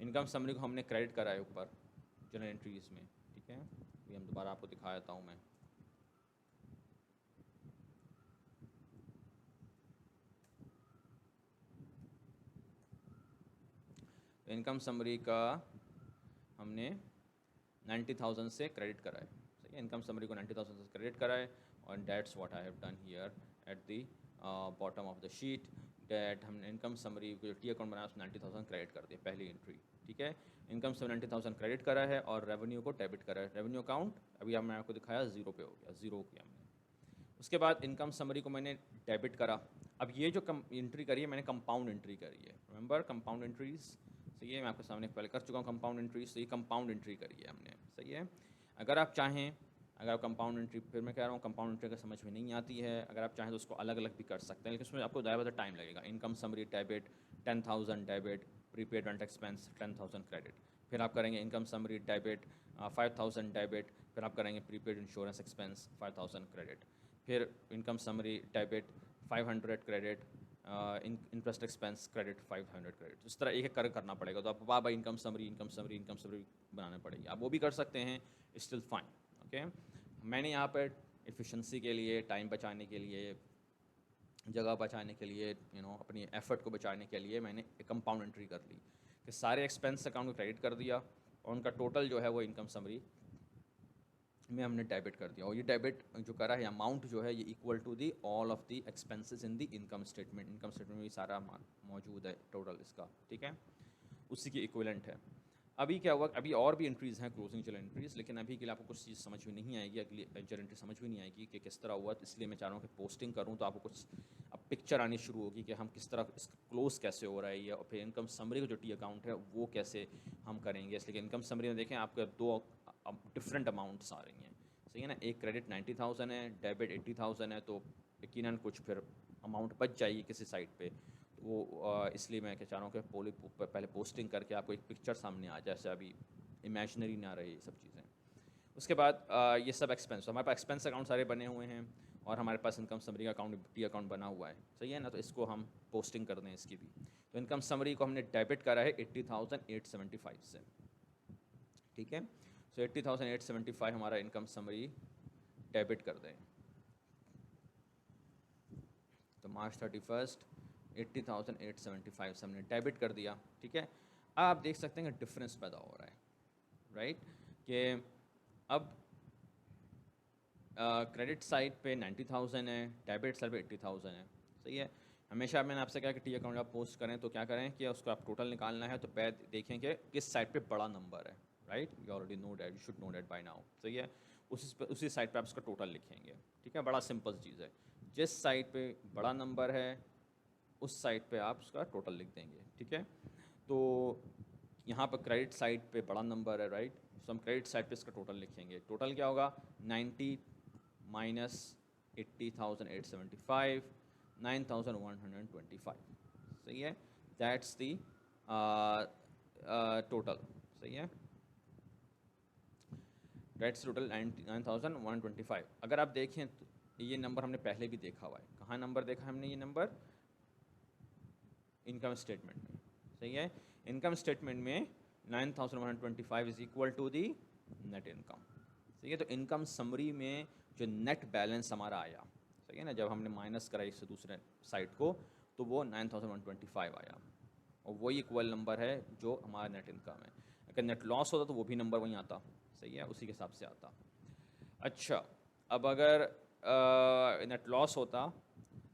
इनकम समरी को हमने क्रेडिट करा है ऊपर जनरल एंट्रीज में, ठीक है। अभी हम दोबारा आपको दिखा देता हूँ मैं। इनकम समरी का हमने 90,000 से क्रेडिट करा है, सही है। इनकम समरी को 90,000 से क्रेडिट करा है, और that's what I have done here at the bottom of the sheet, that हमने इनकम समरी को जो टी अकाउंट बनाया उसमें 90,000 क्रेडिट कर दिया, पहली एंट्री, ठीक है। इनकम समरी 90,000 क्रेडिट करा है और रेवेन्यू को डेबिट करा है। रेवेन्यू अकाउंट अभी हमने आपको दिखाया ज़ीरो पे हो गया, ज़ीरो किया हमने। उसके बाद इनकम समरी को मैंने डेबिट करा। अब ये जो एंट्री करी है मैंने कंपाउंड एंट्री करी है, रिमेंबर कंपाउंड एंट्रीज। सही है, मैं आपके सामने पहले कर चुका हूँ कंपाउंड एंट्रीज, तो ये कंपाउंड एंट्री करी है हमने। सही है, अगर आप चाहें, अगर आप कंपाउंड एंट्री, फिर मैं कह रहा हूँ कंपाउंड एंट्री अगर समझ में नहीं आती है, अगर आप चाहें तो उसको अलग अलग भी कर सकते हैं, लेकिन उसमें आपको ज़्यादा टाइम लगेगा। Income summary debit 10,000 debit, prepaid rent expense 10,000 credit, फिर आप करेंगे इनकम समरी डेबिट 5,000 डेबिट, फिर आप करेंगे प्रीपेड इंश्योरेंस एक्सपेंस 5,000 क्रेडिट, फिर income summary debit 500 credit, interest expense credit 500 credit. इस तरह एक एक कर करना पड़ेगा, तो आपको बार बार इनकम समरी बनाना पड़ेगी। आप वो भी कर सकते हैं, स्टिल फाइन। ओके, मैंने यहाँ पर एफिशिएंसी के लिए, टाइम बचाने के लिए, जगह बचाने के लिए, अपनी एफर्ट को बचाने के लिए मैंने एक कंपाउंड एंट्री कर ली कि सारे एक्सपेंस अकाउंट को क्रेडिट कर दिया और उनका टोटल जो है वो इनकम समरी में हमने डेबिट कर दिया। और ये डेबिट जो करा है अमाउंट जो है ये equal to the all of the expenses in the income statement. Income statement में भी सारा मौजूद है टोटल इसका, ठीक है, उसी की इक्विवेलेंट है। अभी क्या हुआ, अभी और भी एंट्रीज़ हैं क्लोजिंग जर्नल एंट्रीज़, लेकिन अभी के लिए आपको कुछ चीज़ समझ में नहीं आएगी, अगली जर्नल एंट्री समझ में नहीं आएगी कि किस तरह हुआ। तो इसलिए मैं चाह रहा हूँ कि पोस्टिंग करूँ तो आपको कुछ अब पिक्चर आनी शुरू होगी कि हम किस तरह इसका क्लोज कैसे हो रहा है ये, और फिर इनकम समरी का जो टी अकाउंट है वो कैसे हम करेंगे। इसलिए इनकम समरी में देखें आपके दो डिफरेंट अमाउंट्स आ रही हैं। सही है ना, एक क्रेडिट 90,000 है, डेबिट 80,000 है, तो यकीनन कुछ फिर अमाउंट बच जाएगी किसी साइड पे। तो वो इसलिए मैं क्या चाह रहा हूँ कि पहले पोस्टिंग करके आपको एक पिक्चर सामने आ जाए, जैसे अभी इमेजिनरी ना रहे ये सब चीज़ें। उसके बाद ये सब एक्सपेंस, हमारे पास एक्सपेंस अकाउंट सारे बने हुए हैं और हमारे पास इनकम समरी का अकाउंट, टी अकाउंट बना हुआ है। सही है ना, तो इसको हम पोस्टिंग कर दें इसकी भी। तो इनकम समरी को हमने डेबिट करा है 80,875 से, ठीक है। सो 80,875 हमारा इनकम समरी डेबिट कर दें। तो मार्च 31 80,875 से हमने डेबिट कर दिया, ठीक है। आप देख सकते हैं कि डिफरेंस पैदा हो रहा है, राइट, कि अब क्रेडिट साइड पे 90,000 है, डेबिट साइड पे 80,000 है। सही है, हमेशा मैंने आपसे कहा कि टी अकाउंट आप पोस्ट करें तो क्या करें कि उसको आप टोटल निकालना है, तो पहले देखें कि किस साइड पे बड़ा नंबर है, right. You already know that, you should know that bye now. सही है, उसी साइड पे आप उसका टोटल लिखेंगे, ठीक है। बड़ा सिंपल चीज़ है, जिस साइड पे बड़ा नंबर है उस साइड पे आप उसका टोटल लिख देंगे, ठीक है। तो यहाँ पर क्रेडिट साइड पे बड़ा नंबर है, राइट, तो हम क्रेडिट साइड पे इसका टोटल लिखेंगे। टोटल क्या होगा, 90 माइनस 80,875, 9,125। सही है, दैट्स दी टोटल। सही है, दैट्स टोटल 9,125। अगर आप देखें तो ये नंबर हमने पहले भी देखा हुआ है। कहाँ नंबर देखा हमने ये नंबर, इनकम स्टेटमेंट में। सही है, इनकम स्टेटमेंट में 9,125 is equal to the net income. सही है, तो इनकम समरी में जो नेट बैलेंस हमारा आया, सही है ना, जब हमने माइनस करा इससे दूसरे साइड को, तो वो 9,125 आया, और वही इक्वल नंबर है जो हमारा नेट इनकम है। अगर नेट लॉस होता तो वो भी नंबर वहीं आता। सही है, उसी के हिसाब से आता। अच्छा, अब अगर नेट लॉस होता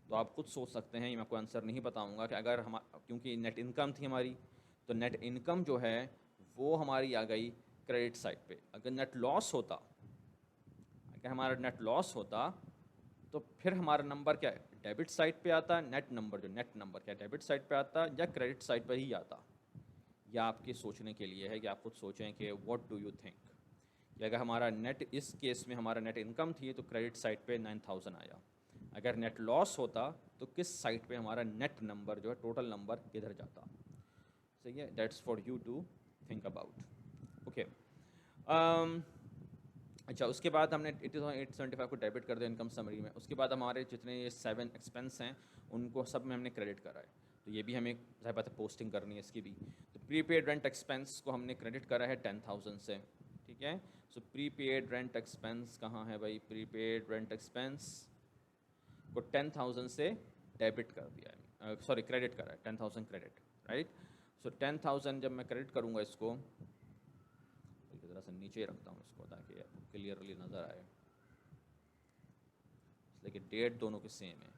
तो आप खुद सोच सकते हैं, ये मैं आपको आंसर नहीं बताऊंगा, कि अगर हम, क्योंकि नेट इनकम थी हमारी, तो नेट इनकम जो है वो हमारी आ गई क्रेडिट साइड पे। अगर नेट लॉस होता, अगर हमारा नेट लॉस होता तो फिर हमारा नंबर क्या है, डेबिट साइड पे आता। नेट नंबर, जो नेट नंबर क्या डेबिट साइड पे आता या क्रेडिट साइड पर ही आता। यह आपके सोचने के लिए है कि आप खुद सोचें कि व्हाट डू यू थिंक, कि अगर हमारा नेट, इस केस में हमारा नेट इनकम थी तो क्रेडिट साइड पे 9,000 आया। अगर नेट लॉस होता तो किस साइड पे हमारा नेट नंबर जो है, टोटल नंबर किधर जाता। सही है, that's for you to think about. Okay, अच्छा, उसके बाद हमने 80,875 को डेबिट कर दिया इनकम समरी में। उसके बाद हमारे जितने ये 7 एक्सपेंस हैं उनको सब में हमने क्रेडिट करा है, तो ये भी हमें ज़ाहिर बात है पोस्टिंग करनी है इसकी भी। तो प्रीपेड रेंट एक्सपेंस को हमने क्रेडिट करा है 10,000 से, ठीक है। सो प्रीपेड रेंट एक्सपेंस कहाँ है भाई, प्रीपेड रेंट एक्सपेंस को 10,000 से डेबिट कर दिया है, सॉरी क्रेडिट करा है, 10,000 क्रेडिट, राइट। सो 10,000 जब मैं क्रेडिट करूँगा इसको, ज़रा सा नीचे रखता हूँ इसको ताकि आपको क्लियरली नज़र आए, लेकिन डेट दोनों की सेम है।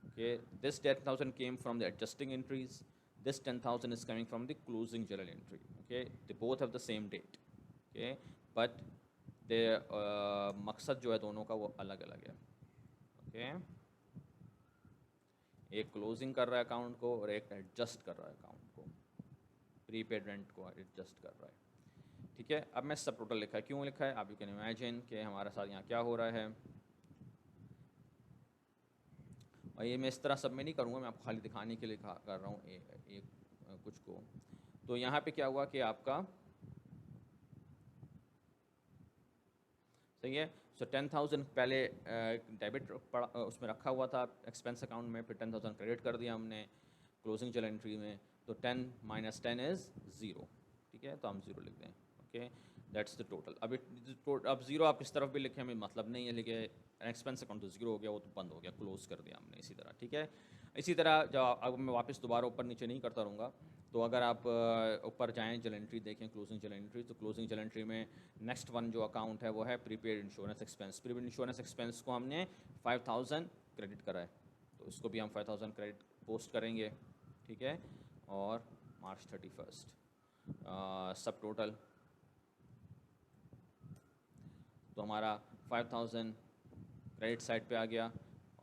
Okay, this 10,000 came from the adjusting entries, this 10,000 is coming from the closing journal entry. Okay, they both have the same date. Okay, but दे मकसद जो है दोनों का वो अलग अलग है। ओके, एक क्लोजिंग कर रहा है अकाउंट को और एक एडजस्ट कर रहा है अकाउंट को, प्रीपेड रेंट को एडजस्ट कर रहा है। ठीक है, अब मैं सब टोटल लिखा है, क्यों लिखा है आप यू कैन इमेजिन कि हमारे साथ यहाँ क्या हो रहा है। और ये मैं इस तरह सब में नहीं करूँगा, मैं आपको खाली दिखाने के लिए कर रहा हूँ एक कुछ को। तो यहाँ पे क्या हुआ कि आपका सही है, सो 10,000 पहले डेबिट उसमें रखा हुआ था एक्सपेंस अकाउंट में, फिर 10,000 क्रेडिट कर दिया हमने क्लोजिंग जर्नल एंट्री में, तो 10 माइनस 10 इज़ 0। ठीक है, तो हम 0 लिख दें। Okay, that's the total. अब 0 आप किस तरफ भी लिखें हमें मतलब नहीं है, लेकिन एक्सपेंस अकाउंट तो 0 हो गया, वो तो बंद हो गया, क्लोज कर दिया हमने इसी तरह। ठीक है, इसी तरह जब अब मैं वापस दोबारा ऊपर नीचे नहीं करता रहूँगा, तो अगर आप ऊपर जाएँ जर्नल एंट्री देखें, क्लोजिंग जर्नल एंट्री, तो क्लोजिंग जर्नल एंट्री में नेक्स्ट वन जो अकाउंट है वो है prepaid insurance expense. Prepaid insurance expense को हमने 5,000 क्रेडिट करा है, तो इसको भी हम 5,000 क्रेडिट पोस्ट करेंगे। ठीक है, और मार्च 31 सब टोटल तो हमारा 5,000 क्रेडिट साइड पे आ गया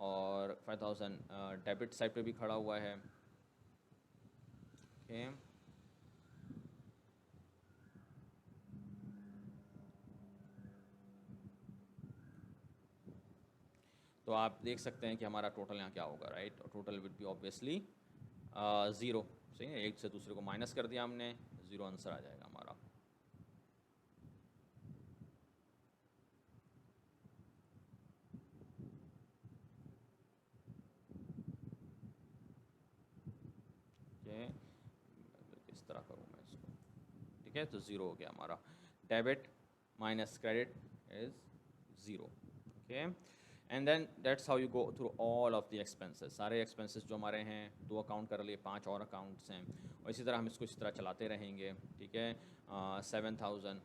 और 5,000 डेबिट साइड पे भी खड़ा हुआ है। ओके, तो आप देख सकते हैं कि हमारा टोटल यहाँ क्या होगा, राइट। और टोटल विल बी ऑब्वियसली 0। सही है, एक से दूसरे को माइनस कर दिया हमने, 0 आंसर आ जाएगा हमारा। ओके, किस तरह करूँ मैं इसको। ठीक है, तो 0 हो गया हमारा, debit minus credit is 0। Okay, and then that's how you go through all of the expenses. सारे एक्सपेंसेस जो हमारे हैं, 2 अकाउंट कर लिए, 5 और अकाउंट्स हैं, और इसी तरह हम इसको इस तरह चलाते रहेंगे। ठीक है, 7,000।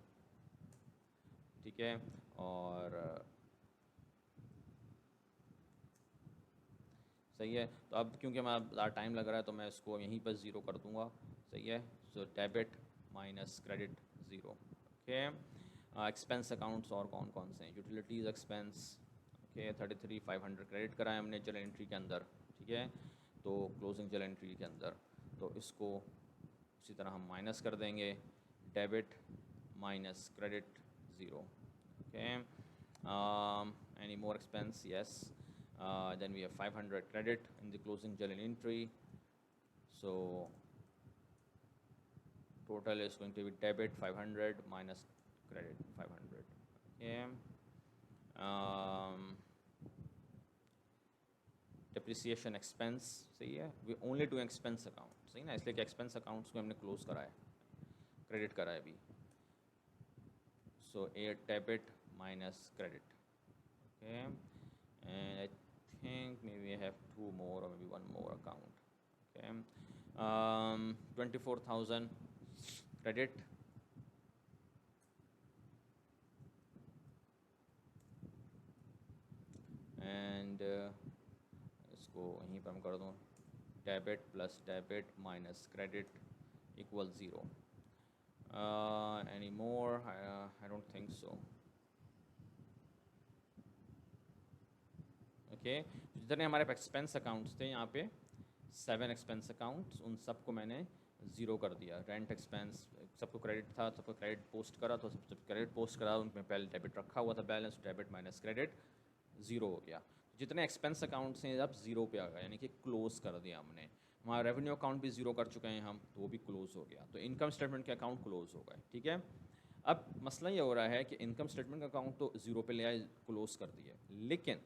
ठीक है, और सही है, तो अब क्योंकि हमारा ज़्यादा टाइम लग रहा है तो मैं इसको यहीं पर 0 कर दूंगा। सही है, so debit minus credit 0। Okay, expense accounts और कौन कौन से हैं, यूटिलिटीज़ एक्सपेंस। ओके, 33,500 क्रेडिट कराए हमने जर्नल एंट्री के अंदर। ठीक है, तो क्लोजिंग जर्नल एंट्री के अंदर, तो इसको उसी तरह हम माइनस कर देंगे, debit minus credit 0। Okay, any more expense, yes. Then we have 500 credit in the closing journal entry, so total is going to be debit 500 minus credit 500. Okay, depreciation expense, सही है, we only do expense account, सही ना, इसलिए कि expense accounts को हमने close करा है, credit करा है अभी, so a debit minus credit. Okay, and I think maybe I have 2 more or maybe 1 more account. Okay, 24,000 credit, and इसको यहीं पर हम कर दूँ, debit plus debit minus credit equal 0। Any more, I don't think so. Okay, जितने हमारे expense accounts थे यहाँ पे 7 एक्सपेंस अकाउंट्स, उन सबको मैंने 0 कर दिया। रेंट एक्सपेंस सबको क्रेडिट था, सबको क्रेडिट पोस्ट करा, तो सब क्रेडिट पोस्ट करा, उनमें पहले डेबिट रखा हुआ था बैलेंस, डेबिट माइनस क्रेडिट 0 हो गया। जितने एक्सपेंस अकाउंट्स हैं अब 0 पे आ गए, यानी कि क्लोज़ कर दिया हमने। हमारा रेवेन्यू अकाउंट भी 0 कर चुके हैं हम, तो वो भी क्लोज़ हो गया, तो इनकम स्टेटमेंट के अकाउंट क्लोज़ हो गए। ठीक है, अब मसला ये हो रहा है कि इनकम स्टेटमेंट का अकाउंट तो 0 पे ले आए, क्लोज़ कर दिए, लेकिन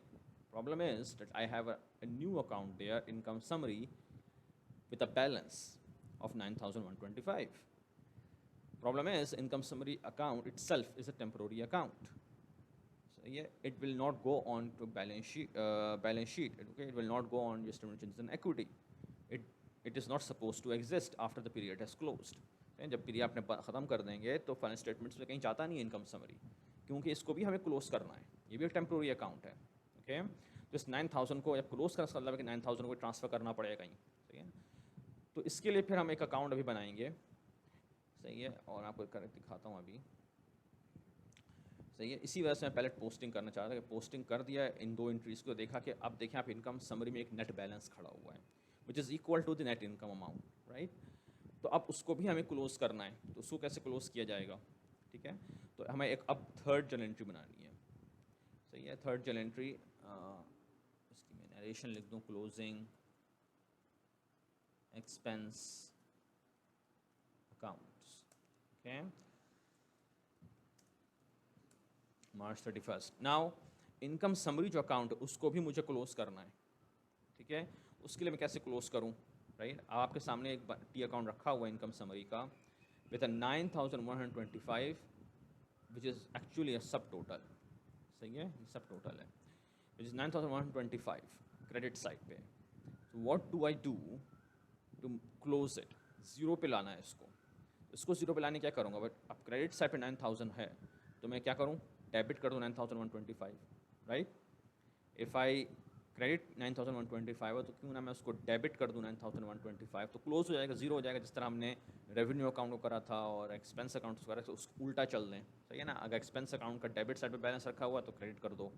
problem is that I have a new account there, income summary, with a balance of 9,125. Problem is income summary account itself is a temporary account, so yeah, it will not go on to balance sheet. Okay, it will not go on your statement changes in equity. It is not supposed to exist after the period has closed. जब period आपने ख़त्म कर देंगे तो finance statements में कहीं जाता नहीं है इनकम समरी, क्योंकि इसको भी हमें क्लोज करना है, ये भी एक टेम्प्रोरी अकाउंट है। ओके, तो इस 9,000 को जब क्लोज कर मतलब है कि 9,000 को ट्रांसफ़र करना पड़ेगा कहीं, सही है। तो इसके लिए फिर हम एक अकाउंट अभी बनाएंगे, सही है, और आपको कर दिखाता हूँ अभी, सही है। इसी वजह से मैं पहले पोस्टिंग करना चाह रहा था कि पोस्टिंग कर दिया इन दो एंट्रीज़ को, देखा कि अब देखें आप इनकम समरी में एक नेट बैलेंस खड़ा हुआ है which is equal to the net income amount, right. तो अब उसको भी हमें क्लोज करना है, तो उसको कैसे क्लोज किया जाएगा, ठीक है। तो हमें एक अब थर्ड जर्नल एंट्री बनानी है, सही है। थर्ड जर्नल एंट्री इसकी मैं नरेशन लिख दूँ, closing expense accounts, okay, March 31st। Now income summary जो अकाउंट है उसको भी मुझे क्लोज करना है, ठीक है। उसके लिए मैं कैसे क्लोज करूं, राइट। आपके सामने एक टी अकाउंट रखा हुआ है इनकम समरी का विद 9125 विच इज़ एक्चुअली अ सब टोटल, सही है, सब टोटल है विच इज़ 9125 क्रेडिट साइड पे। तो what do I do to close it, zero पे लाना है इसको ज़ीरो पे लाने क्या करूँगा, बट अब क्रेडिट साइड पे 9000 है तो मैं क्या करूँ, डेबिट कर दूँ 9125, राइट। इफ़ आई क्रेडिट 9125 है तो क्यों ना मैं उसको डेबिट कर दूँ 9125, तो क्लोज हो जाएगा, जीरो हो जाएगा, जिस तरह हमने रेवेन्यू अकाउंट को करा था और एक्सपेंस अकाउंट को करा था, उसको उल्टा चल दें, सही है ना। अगर एक्सपेंस अकाउंट का डेबिट साइड पे बैलेंस रखा हुआ है तो क्रेडिट कर दो,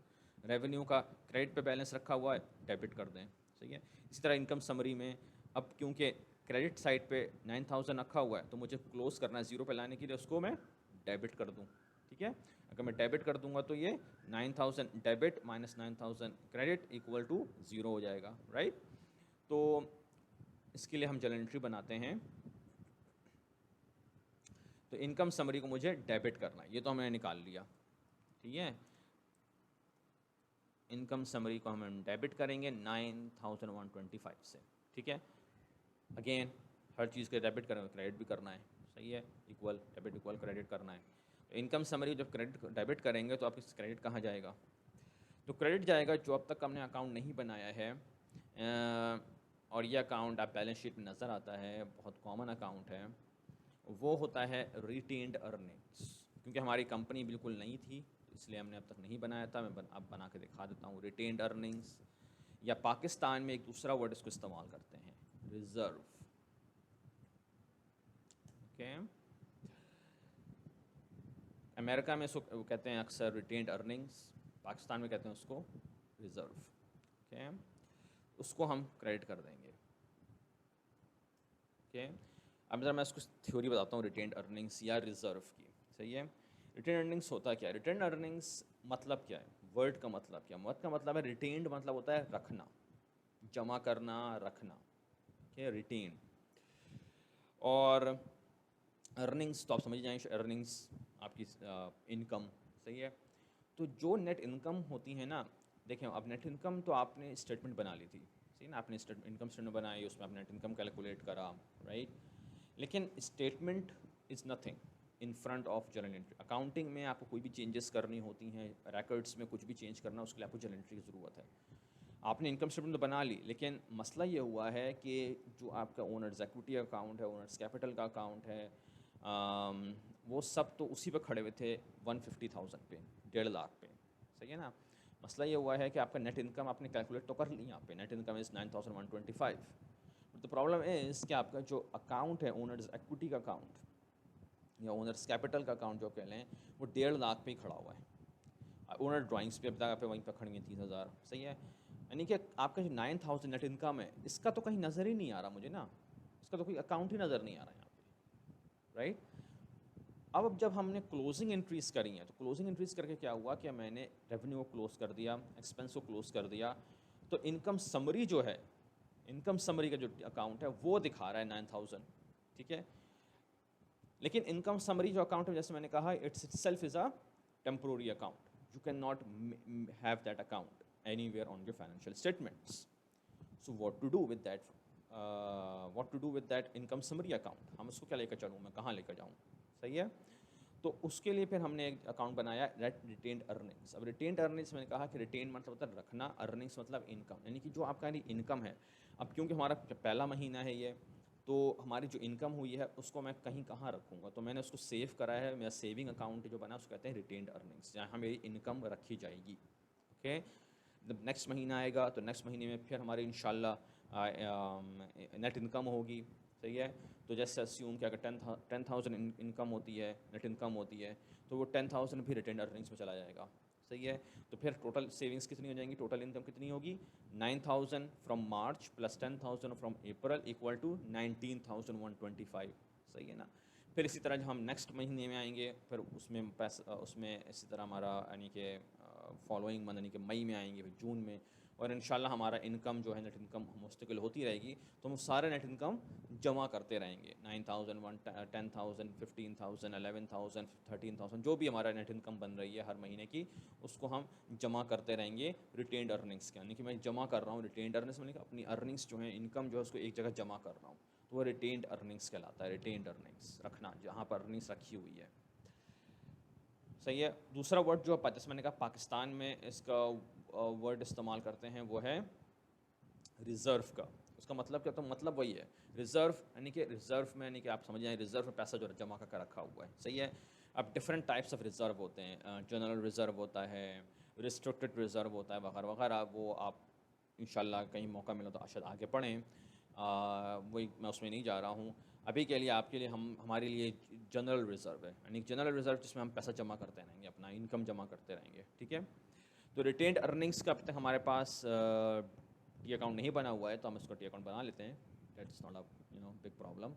रेवेन्यू का क्रेडिट पे बैलेंस रखा हुआ है डेबिट कर दें, सही है। इसी तरह इनकम समरी में अब क्योंकि क्रेडिट साइड पे 9000 रखा हुआ है तो मुझे क्लोज करना है, जीरो पे लाने के लिए उसको मैं डेबिट कर दूँ, ठीक है। अगर मैं डेबिट कर दूंगा तो ये 9000 debit minus 9000 credit equal to zero हो जाएगा, राइट। तो इसके लिए हम जर्नल एंट्री बनाते हैं। तो इनकम समरी को मुझे डेबिट करना है, ये तो हमने निकाल लिया, ठीक है। इनकम समरी को हम डेबिट करेंगे 9125 से, ठीक है। अगेन हर चीज़ के डेबिट करेंगे, क्रेडिट भी करना है, सही है, इक्वल डेबिट इक्वल क्रेडिट करना है। इनकम समरी जब क्रेडिट डेबिट करेंगे तो आपकी क्रेडिट कहाँ जाएगा, तो क्रेडिट जाएगा जो अब तक हमने अकाउंट नहीं बनाया है, और ये अकाउंट आप बैलेंस शीट में नज़र आता है, बहुत कॉमन अकाउंट है, वो होता है रिटेन्ड अर्निंग्स। क्योंकि हमारी कंपनी बिल्कुल नई थी तो इसलिए हमने अब तक नहीं बनाया था, मैं अब बना के दिखा देता हूँ। रिटेन्ड अर्निंग्स, या पाकिस्तान में एक दूसरा वर्ड इसको इस्तेमाल करते हैं, रिजर्व, ओके। अमेरिका में इसको वो कहते हैं अक्सर रिटेन्ड अर्निंग्स, पाकिस्तान में कहते हैं उसको रिज़र्व, ओके। उसको हम क्रेडिट कर देंगे, ओके। अब जरा मैं इसको थ्योरी बताता हूँ रिटेन्ड अर्निंग्स या रिज़र्व की, सही है। रिटेन्ड अर्निंग्स होता क्या है, रिटेन्ड अर्निंग्स मतलब क्या है, वर्ड का मतलब क्या, वर्ड का मतलब है रिटेन्ड, मतलब होता है रखना, जमा करना, रखना, ओके, रिटेन्ड। और अर्निंग्स तो आप समझ जाएंगे, अर्निंग्स आपकी इनकम, सही है। तो जो नेट इनकम होती है ना, देखें अब नेट इनकम तो आपने स्टेटमेंट बना ली थी, सही ना, आपने इनकम स्टेटमेंट बनाई, उसमें आपने नेट इनकम कैलकुलेट करा, राइट। लेकिन statement is nothing in front of journal entry. Accounting में आपको कोई भी चेंजेस करनी होती हैं, रिकॉर्ड्स में कुछ भी चेंज करना, उसके लिए आपको जर्नल एंट्री की ज़रूरत है। आपने इनकम स्टेटमेंट तो बना ली, लेकिन मसला ये हुआ है कि जो आपका ओनर्स इक्विटी अकाउंट है, ओनर्स कैपिटल का अकाउंट है, वो सब तो उसी पे खड़े हुए थे 150,000 पे, 1.5 लाख पे, सही है ना। मसला ये हुआ है कि आपका नेट इनकम आपने कैलकुलेट तो कर ली, यहाँ पे net income is 9125, but the problem is कि आपका जो अकाउंट है ओनर्स इक्विटी का अकाउंट या ओनर्स कैपिटल का अकाउंट जो कह लें, वो 1.5 लाख पे ही खड़ा हुआ है। ओनर ड्राइंग्स पे अब पे वहीं पर खड़ी है 30,000, सही है। यानी कि आपका जो 9000 नेट इनकम है, इसका तो कहीं नज़र ही नहीं आ रहा मुझे ना, इसका तो कोई अकाउंट ही नज़र नहीं आ रहा यहाँ पे, राइट। अब जब हमने क्लोजिंग एंट्रीज़ करी हैं, तो क्लोजिंग एंट्रीज़ करके क्या हुआ कि मैंने रेवेन्यू को क्लोज कर दिया, एक्सपेंस को क्लोज कर दिया, तो इनकम समरी जो है, इनकम समरी का जो अकाउंट है वो दिखा रहा है 9000, ठीक है। लेकिन इनकम समरी जो अकाउंट है, जैसे मैंने कहा, it's itself is a temporary account, you can not have that account anywhere on your financial statements. So what to do with that income summary account, हम उसको क्या लेकर चलूँ, मैं कहाँ लेकर जाऊँ, सही है। तो उसके लिए फिर हमने एक अकाउंट बनाया रिटेन्ड अर्निंग्स। अब रिटेन्ड अर्निंग्स मैंने कहा कि रिटेन मतलब होता है रखना, अर्निंग्स मतलब इनकम, यानी कि जो आपका इनकम है। अब क्योंकि हमारा पहला महीना है ये, तो हमारी जो इनकम हुई है उसको मैं कहीं कहाँ रखूँगा, तो मैंने उसको सेव करा है, मेरा सेविंग अकाउंट जो बना उसको कहते हैं रिटेन्ड अर्निंग्स, जहाँ मेरी इनकम रखी जाएगी, ओके। जब नेक्स्ट महीना आएगा तो नेक्स्ट महीने में फिर हमारी इंशाल्लाह नेट इनकम होगी, सही है। तो जैसे अस्यूम कि अगर 10,000 इनकम होती है, नेट इनकम होती है, तो वो 10,000 भी रिटेन अर्निंग्स में चला जाएगा। सही है। तो फिर टोटल सेविंग्स कितनी हो जाएंगी, टोटल इनकम कितनी होगी, 9,000 from March plus 10,000 from April equal to 19,125। सही है ना। फिर इसी तरह जब हम नेक्स्ट महीने में आएंगे, फिर उसमें पैसा, उसमें इसी तरह हमारा यानी कि फॉलोइंग मंथ यानी कि मई में आएंगे, फिर जून में, और इंशाल्लाह हमारा इनकम जो है नेट इनकम मुस्तकिल होती रहेगी, तो हम सारे नेट इनकम जमा करते रहेंगे। 9,000, 10,000, 15,000, 11,000, 13,000, जो भी हमारा नेट इनकम बन रही है हर महीने की, उसको हम जमा करते रहेंगे रिटेन्ड अर्निंग्स के, यानी कि मैं जमा कर रहा हूँ रिटेन्ड अर्निंग्स, यानी कि अपनी अर्निंग्स जो है, इनकम जो है, उसको एक जगह जमा कर रहा हूँ, तो वो रिटेन्ड अर्निंग्स कहलाता है। रिटेन्ड अर्निंग्स रखना, जहाँ पर अर्निंग्स रखी हुई है। सही है। दूसरा वर्ड जो जैसे मैंने कहा पाकिस्तान में इसका वर्ड इस्तेमाल करते हैं वो है रिज़र्व का। उसका मतलब क्या, तो मतलब वही है रिज़र्व, यानी कि रिज़र्व में, यानी कि आप समझ जाएं रिज़र्व में पैसा जो जमा करके रखा हुआ है। सही है। अब डिफरेंट टाइप्स ऑफ रिज़र्व होते हैं, जनरल रिज़र्व होता है, रिस्ट्रिक्टेड रिज़र्व होता है, वगैरह वगैरह। वो आप इंशाल्लाह कहीं मौका मिला तो शायद आगे पढ़ें, वही मैं उसमें नहीं जा रहा हूँ। अभी के लिए आपके लिए हमारे लिए जनरल रिज़र्व है, यानी जनरल रिज़र्व जिसमें हम पैसा जमा करते रहेंगे, अपना इनकम जमा करते रहेंगे। ठीक है। तो रिटेन्ड अर्निंग्स का अब तक हमारे पास टी अकाउंट नहीं बना हुआ है, तो हम इसको टी अकाउंट बना लेते हैं। That's not a big problem.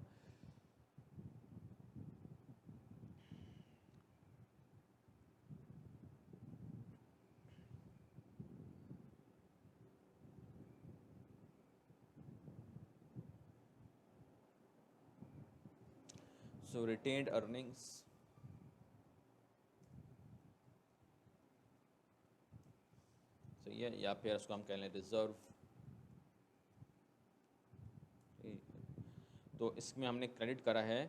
So retained earnings, सही है, या फिर उसको हम कह लें रिज़र्व। तो इसमें हमने क्रेडिट करा है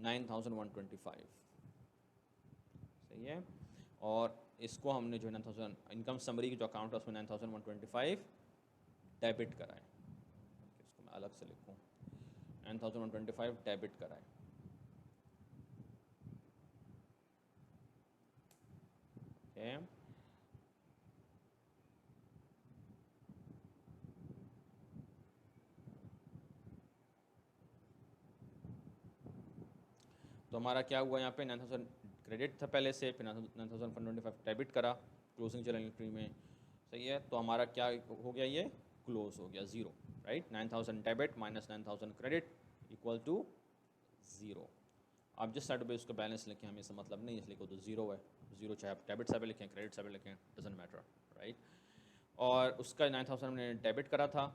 9,125। सही है। और इसको हमने जो 9,000 इनकम समरी की जो अकाउंट है उसमें 9,125 डेबिट कराए। इसको मैं अलग से लिखूँ, 9,125 डेबिट कराए। ओके। तो हमारा क्या हुआ यहाँ पे, 9,000 क्रेडिट था पहले से, फिर 9,125 डेबिट करा क्लोजिंग जर्नल एंट्री में। सही है। तो हमारा क्या हो गया, ये क्लोज हो गया zero. Right. 9,000 debit minus 9,000 credit equal to zero. आप जिस साइड पे उसका बैलेंस लिखें हमें इससे मतलब नहीं, इसलिए तो ज़ीरो है। ज़ीरो चाहे आप डेबिट साइड पे लिखें, क्रेडिट साइड पे लिखें, डजेंट मैटर। राइट। और उसका 9,000 हमने डेबिट करा था,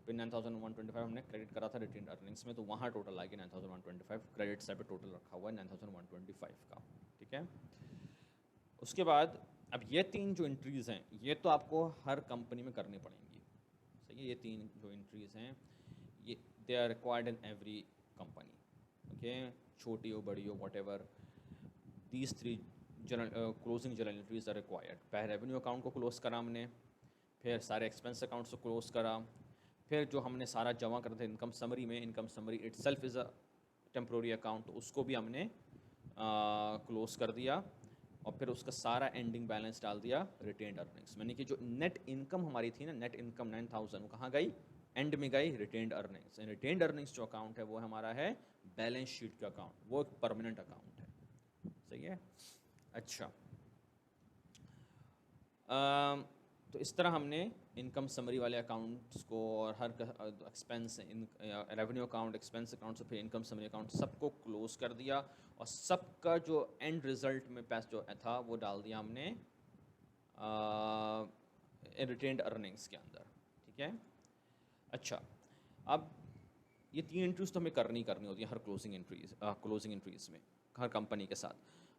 फिर 9,125 हमने क्रेडिट करा था रिटेन्ड अर्निंग्स में, तो वहाँ टोटल आ गया 9,125। क्रेडिट साइड पे टोटल रखा हुआ है 9,125 का। ठीक है। उसके बाद अब ये तीन जो एंट्रीज़ हैं, ये तो आपको हर कंपनी में करनी पड़ेंगी। सही है। ये तीन जो एंट्रीज़ हैं, ये they are required in every company. Okay. छोटी हो बड़ी हो whatever, these three general closing general entries are required. पहले रेवेन्यू अकाउंट को क्लोज करा हमने, फिर सारे एक्सपेंस अकाउंट्स को क्लोज करा, फिर जो हमने सारा जमा करते थे इनकम समरी में, income summary it self is a temporary account, तो उसको भी हमने क्लोज कर दिया, और फिर उसका सारा एंडिंग बैलेंस डाल दिया रिटेन्ड अर्निंग्स। यानी कि जो नेट इनकम हमारी थी ना, नेट इनकम 9,000, वो कहाँ गई, एंड में गई रिटेन्ड अर्निंग्स। रिटेन्ड अर्निंग्स जो अकाउंट है वो हमारा है बैलेंस शीट का अकाउंट, वो एक परमानेंट अकाउंट है। सही है। अच्छा, तो इस तरह हमने इनकम समरी वाले अकाउंट्स को और हर expense in revenue account, expense account से फिर इनकम समरी अकाउंट सबको क्लोज कर दिया, और सबका जो एंड रिजल्ट में पैसा जो था वो डाल दिया हमने रिटेन्ड अर्निंग्स के अंदर। ठीक है। अच्छा, अब ये तीन एंट्रीज तो हमें करनी होती है हर क्लोजिंग एंट्रीज में, हर कंपनी के साथ।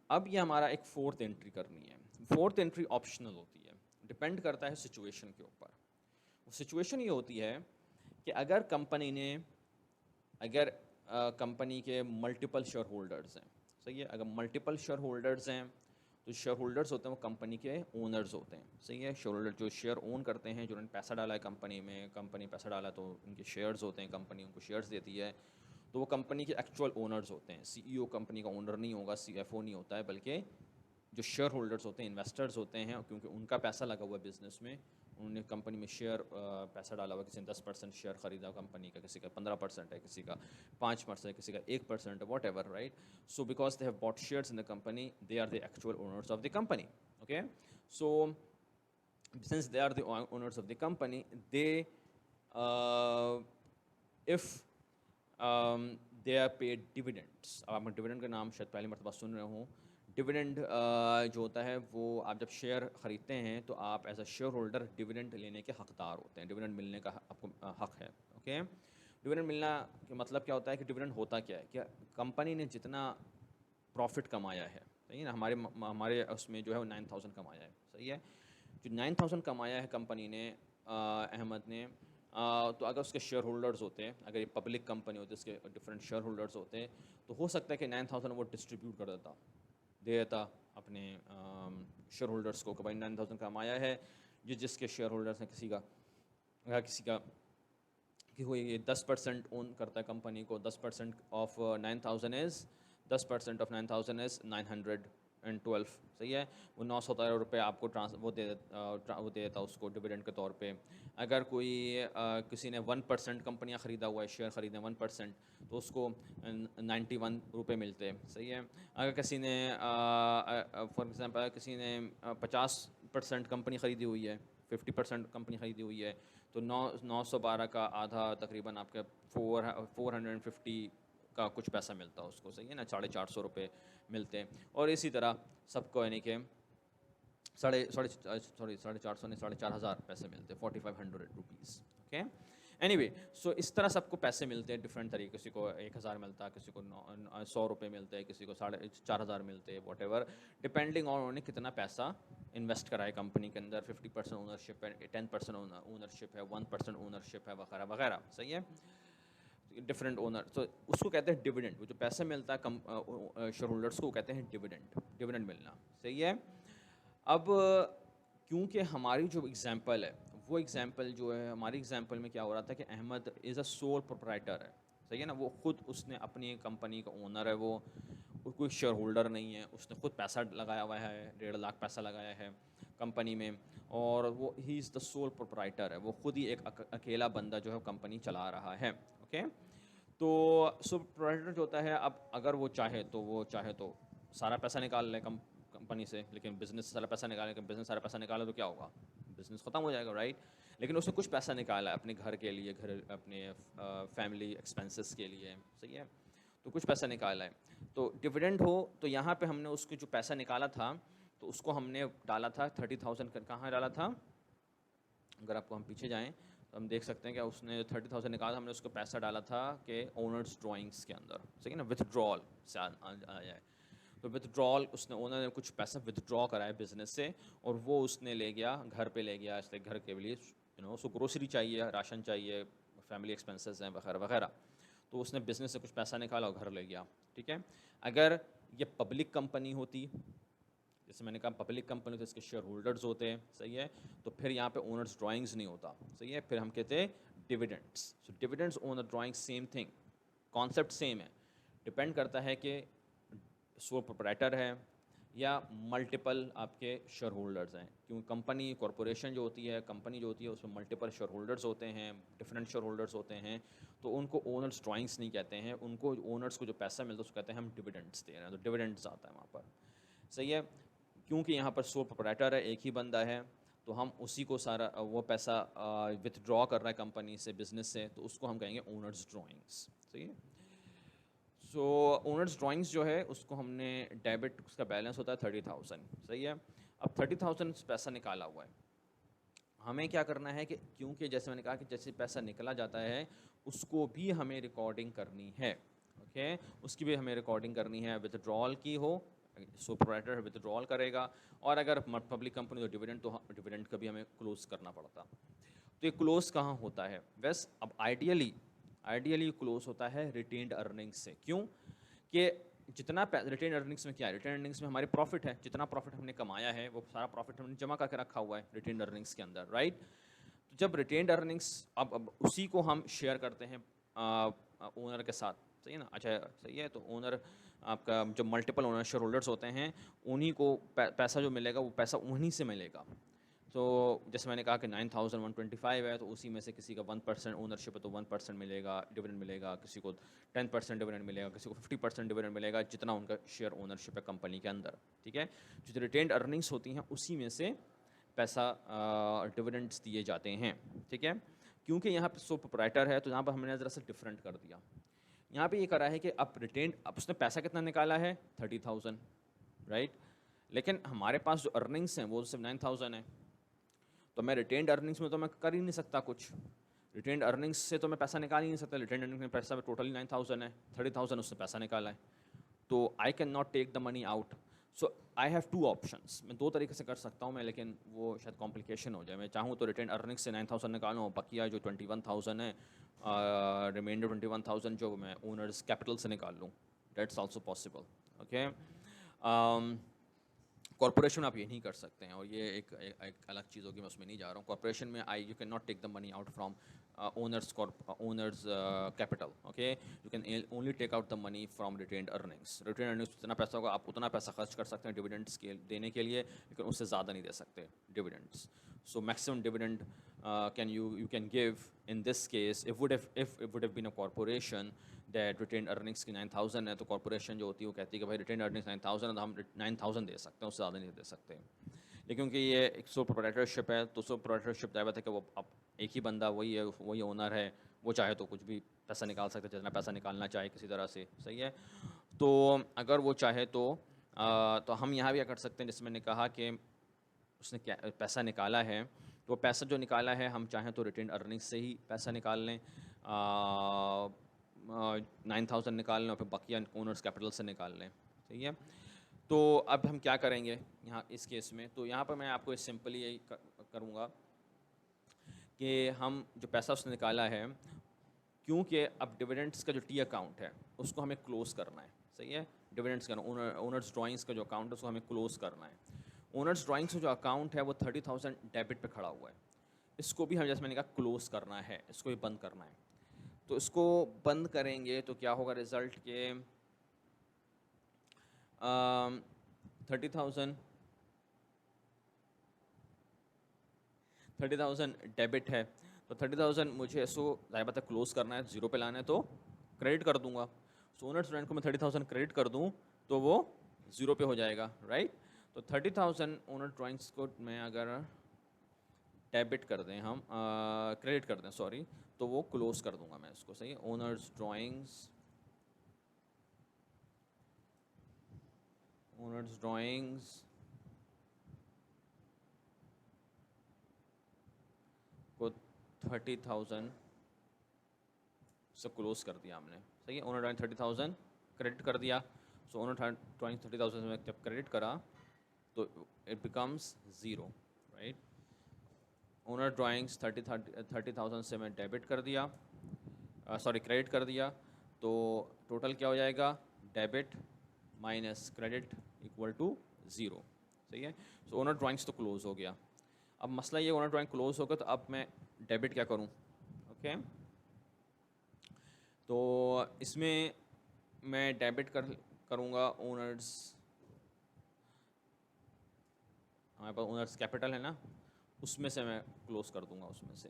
अब ये हमारा एक फोर्थ एंट्री करनी है। फोर्थ एंट्री ऑप्शनल होती है, डिपेंड करता है सिचुएशन के ऊपर। सिचुएशन ये होती है कि अगर कंपनी के मल्टीपल शेयर होल्डर्स हैं। सही है। अगर मल्टीपल शेयर होल्डर्स हैं, तो शेयर होल्डर्स होते हैं वो कंपनी के ओनर्स होते हैं। सही है। शेयर होल्डर जो शेयर ओन करते हैं, जो उन्होंने पैसा डाला है कंपनी में, कंपनी पैसा डाला तो उनके शेयर्स होते हैं, कंपनी उनको शेयर्स देती है, तो वो कंपनी के एक्चुअल ओनर्स होते हैं। सीईओ कंपनी का ओनर नहीं होगा, सीएफओ नहीं होता है, बल्कि जो शेयर होल्डर्स होते हैं, इन्वेस्टर्स होते हैं, क्योंकि उनका पैसा लगा हुआ है बिज़नेस में, उन्होंने कंपनी में शेयर पैसा डाला हुआ, किसी ने 10% शेयर ख़रीदा कंपनी का, किसी का 15% है, किसी का 5% है, किसी का 1% है, whatever, right. So because they have bought shares in the company, they are the actual owners of the company. Okay, so since they are the owners of the company, they if they are paid dividends. अब आप dividend का नाम शायद पहली मरतबा सुन रहे हो. Dividend जो होता है वो आप जब शेयर ख़रीदते हैं तो आप as a share holder dividend लेने के हकदार होते हैं, डिविडेंड मिलने का आपको हक है. ओके, डिविडेंड मिलना का मतलब क्या होता है कि डिविडेंड होता क्या है कि कंपनी ने जितना प्रॉफिट कमाया है, सही है ना, हमारे उसमें जो है वो 9,000 कमाया है, सही है. जो 9,000 कमाया है कंपनी ने, अहमद ने, तो अगर उसके शेयर होल्डर्स होते हैं, अगर ये पब्लिक कंपनी होती है, इसके डिफरेंट शेयर होल्डर्स होते हैं, तो हो सकता है कि 9,000 वो डिस्ट्रीब्यूट कर देता, दे देता अपने शेयर होल्डर्स को कि भाई 9,000 कमाया है. जिसके शेयर होल्डर्स हैं, किसी का कि वो ये 10% ओन करता है कंपनी को, 10% ऑफ 9,000 इज़ 10% ऑफ 9,000 इज़ 912, सही है. वो 917 रुपये आपको वो दे देता उसको डिविडेंड के तौर पे. अगर कोई किसी ने 1% कंपनियाँ ख़रीदा हुआ है, शेयर ख़रीदे 1%, तो उसको 91 रुपये मिलते हैं, सही है. अगर किसी ने फॉर एग्ज़ाम्पल किसी ने 50% कंपनी ख़रीदी हुई है, 50% कंपनी ख़रीदी हुई है, तो 912 का आधा तकरीबन आपके 450 का कुछ पैसा मिलता है उसको, सही है ना, 450 रुपये मिलते हैं. और इसी तरह सबको यानी कि 450 नहीं 4,500 पैसे मिलते हैं, 4,500 रुपीज़. ओके, एनीवे, सो इस तरह सबको पैसे मिलते हैं डिफरेंट तरीके. किसी को 1,000 मिलता है, किसी को 100 रुपये मिलते हैं, किसी को 4,500 मिलते हैं, वॉट एवर, डिपेंडिंग ऑन उन्होंने कितना पैसा इन्वेस्ट करा है कंपनी के अंदर. 50% ओनरशिप है, 10% ओनरशिप है, 1% ओनरशिप है, वगैरह वगैरह, सही है. डिफरेंट ओनर, तो उसको कहते हैं डिविडेंड. वो जो पैसा मिलता है शेयर होल्डर्स को कहते हैं डिविडेंड मिलना, सही है. अब क्योंकि हमारी जो एग्जांपल है, वो एग्जांपल जो है, हमारी एग्जांपल में क्या हो रहा था कि Ahmed is a sole proprietor है, सही है ना. वो खुद उसने अपनी कंपनी का ओनर है, वो कोई शेयर होल्डर नहीं है. उसने खुद पैसा लगाया हुआ है, 1.5 लाख पैसा लगाया है कंपनी में, और वो he is the soul proprietor है. वो खुद ही एक अकेला बंदा जो है कंपनी चला रहा है. ओके, तो सोल प्रोप्राइटर जो होता है, अब अगर वो चाहे तो सारा पैसा निकाल ले कंपनी से, लेकिन बिज़नेस से सारा पैसा निकाले, बिज़नेस सारा पैसा निकाले तो क्या होगा, बिज़नेस ख़त्म हो जाएगा, राइट. लेकिन उसने कुछ पैसा निकाला अपने घर के लिए, अपने फैमिली एक्सपेंसेस के लिए, सही है, तो कुछ पैसा निकाला है. तो डिविडेंड हो तो यहाँ पे हमने उसको जो पैसा निकाला था, तो उसको हमने डाला था 30,000. कहाँ डाला था, अगर आपको हम पीछे जाएँ तो हम देख सकते हैं कि उसने 30,000 निकाला, हमने उसको पैसा डाला था कि ओनर्स ड्राइंग्स के अंदर, सही है ना, विथड्रॉल से आ जाए. तो विथड्रॉल, उसने ओनर ने कुछ पैसा विथड्रॉ कराया बिज़नेस से, और वो उसने ले गया, घर पे ले गया, इसलिए घर के लिए उसको ग्रोसरी चाहिए, राशन चाहिए, फैमिली एक्सपेंसेस हैं, वगैरह वगैरह. तो उसने बिज़नेस से कुछ पैसा निकाला और घर ले गया, ठीक है. अगर ये पब्लिक कंपनी होती, जैसे मैंने कहा पब्लिक कंपनी तो इसके शेयर होल्डर्स होते हैं, सही है, तो फिर यहाँ पे ओनर्स ड्राइंग्स नहीं होता, सही है. फिर हम कहते हैं dividends. So dividends, owner drawings, same thing, concept same है. डिपेंड करता है कि सोल प्रोप्राइटर है या मल्टीपल आपके शेयर होल्डर्स हैं. क्योंकि कंपनी, कॉरपोरेशन जो होती है, कंपनी जो होती है, उसमें मल्टीपल शेयर होल्डर्स होते हैं, डिफरेंट शेयर होल्डर्स होते हैं, तो उनको ओनर्स ड्राइंग्स नहीं कहते हैं. उनको ओनर्स को जो पैसा मिलता है उसको कहते हैं हम डिविडेंड्स दे रहे हैं, तो डिविडेंड्स आता है वहाँ पर, सही है. क्योंकि यहाँ पर सोल प्रोप्राइटर है, एक ही बंदा है, तो हम उसी को सारा वो पैसा विथड्रॉ कर रहा है कंपनी से, बिज़नेस से, तो उसको हम कहेंगे ओनर्स ड्राइंग्स, सही है. सो ओनर्स ड्राइंग्स जो है उसको हमने डेबिट, उसका बैलेंस होता है 30,000, सही है. अब 30,000 पैसा निकाला हुआ है, हमें क्या करना है कि क्योंकि जैसे मैंने कहा कि जैसे पैसा निकला जाता है उसको भी हमें रिकॉर्डिंग करनी है. ओके, उसकी भी हमें रिकॉर्डिंग करनी है. विथड्रॉल की हो, सो प्रोप्राइटर विथड्रॉल करेगा, और अगर पब्लिक कंपनी तो डिविडेंड, तो डिविडेंड का भी हमें क्लोज करना पड़ता. तो ये क्लोज कहाँ होता है, वैसे अब आइडियली क्लोज होता है रिटेन्ड अर्निंग्स से. क्यों कि जितना रिटेन अर्निंग्स में क्या है, रिटेन अर्निंग्स में हमारे प्रॉफिट है, जितना प्रॉफिट हमने कमाया है वो सारा प्रॉफिट हमने जमा करके रखा हुआ है रिटेन अर्निंग्स के अंदर, राइट. तो जब रिटेन अर्निंग्स, अब उसी को हम शेयर करते हैं ओनर के साथ, सही है ना. अच्छा, सही है, तो ओनर आपका जो मल्टीपल ओनर शेयर होल्डर्स होते हैं उन्हीं को पैसा जो मिलेगा वो पैसा उन्हीं से मिलेगा। तो जैसे मैंने कहा कि 9125 है, तो उसी में से किसी का 1% ओनरशिप है तो 1% मिलेगा डिविडेंड मिलेगा, किसी को 10% डिविडेंड मिलेगा, किसी को 50% डिविडेंड मिलेगा, जितना उनका शेयर ओनरशिप है कंपनी के अंदर। ठीक है, जो रिटेन्ड अर्निंग्स होती हैं उसी में से पैसा डिविडेंड्स दिए जाते हैं। ठीक है, क्योंकि यहाँ पे सो प्रोप्राइटर है तो यहाँ पर हमने ज़रा सा डिफरेंट कर दिया। यहाँ पे ये करा है कि अब उसने पैसा कितना निकाला है 30,000, राइट, लेकिन हमारे पास जो अर्निंग्स हैं वो सिर्फ 9,000 है, तो मैं रिटेन्ड अर्निंग्स में तो मैं कर ही नहीं सकता कुछ। रिटेन्ड अर्निंग्स से तो मैं पैसा निकाल ही नहीं सकता। रिटेन्ड अर्निंग्स में पैसा टोटली 9,000 है, 30,000 उसने पैसा निकाला है, तो I can not take the money out. So I have two options, मैं दो तरीके से कर सकता हूँ मैं, लेकिन वो शायद कॉम्प्लिकेशन हो जाए। मैं चाहूँ तो रिटेन अर्निंग्स से 9,000 निकालूँ, बकिया जो 21,000 है, रिमाइंडर 21,000 जो मैं ओनर्स कैपिटल से निकाल लूँ, that's also possible. Okay, corporation में आप ये नहीं कर सकते हैं, और ये एक अलग चीज़ होगी, मैं उसमें नहीं जा रहा हूँ। कॉर्पोरेशन में you can not take the money out from owners capital. Okay, you can only take out the money from retained earnings. Retained earnings जितना पैसा होगा आप उतना पैसा खर्च कर सकते हैं डिविडेंड्स के देने के लिए, लेकिन उससे ज़्यादा नहीं दे सकते dividends. So maximum dividend you can give in this case if it would have been a corporation that retained earnings की 9,000 है, तो कॉर्पोरेशन जो होती है वो कहती है कि भाई रिटेन्ड अर्निंग्स 9,000 है तो हम 9,000 दे सकते हैं, उससे ज़्यादा नहीं दे सकते। लेकिन क्योंकि ये एक सो प्रोप्राइटरशिप है, तो सो प्रोप्राइटरशिप दायवा है कि वो अब एक ही बंदा वही है, वही ओनर है, वो चाहे तो कुछ भी पैसा निकाल सकता है, जितना पैसा निकालना चाहे किसी तरह से। सही है, तो अगर वो चाहे तो हम यहाँ भी क्या कर सकते हैं, जैसे मैंने कहा कि उसने क्या पैसा निकाला है, तो पैसा जो निकाला है हम चाहें तो रिटेन्ड अर्निंग्स से ही पैसा निकाल लें, 9,000 निकाल लें और फिर बकिया ओनर्स कैपिटल से निकाल लें। सही है, तो अब हम क्या करेंगे यहाँ इस केस में, तो यहाँ पर मैं आपको सिंपली यही करूँगा कि हम जो पैसा उसने निकाला है, क्योंकि अब डिविडेंड्स का जो टी अकाउंट है उसको हमें क्लोज़ करना है। सही है, डिविडेंड्स का ओनर्स ड्राइंग्स का जो अकाउंट है उसको हमें क्लोज़ करना है। ओनर्स ड्राइंग्स का जो अकाउंट है वो 30,000 डेबिट पे खड़ा हुआ है, इसको भी हम जैसे मैंने कहा क्लोज़ करना है, इसको भी बंद करना है। तो इसको बंद करेंगे तो क्या होगा रिज़ल्ट के 30,000 डेबिट है, तो 30,000 मुझे इसको ज़ाहिर बात है क्लोज़ करना है, ज़ीरो पे लाना है, तो क्रेडिट कर दूंगा। सो ओनर्स ड्राइंग को मैं 30,000 क्रेडिट कर दूं तो वो ज़ीरो पे हो जाएगा, राइट। तो 30,000 ओनर ड्राइंग्स को मैं अगर डेबिट कर दें, हम क्रेडिट कर दें सॉरी, तो वो क्लोज कर दूंगा मैं इसको। सही है, ओनर्स ड्राइंग्स को 30,000 से क्लोज कर दिया हमने। सही है, ओनर ड्राइंग 30,000 क्रेडिट कर दिया। सो ओनर ड्राइंग 30,000 में जब क्रेडिट करा तो it becomes zero, right. Owner drawings 30,000 से मैं डेबिट कर दिया, सॉरी क्रेडिट कर दिया, तो टोटल क्या हो जाएगा, debit minus credit equal to zero. सही है, सो ओनर ड्राइंग्स तो क्लोज हो गया। अब मसला ये, ओनर ड्राइंग क्लोज हो गया तो अब मैं डेबिट क्या करूं। ओके, तो इसमें मैं डेबिट करूंगा ओनर्स, हमारे पास ओनर्स कैपिटल है ना, उसमें से मैं क्लोज कर दूंगा उसमें से।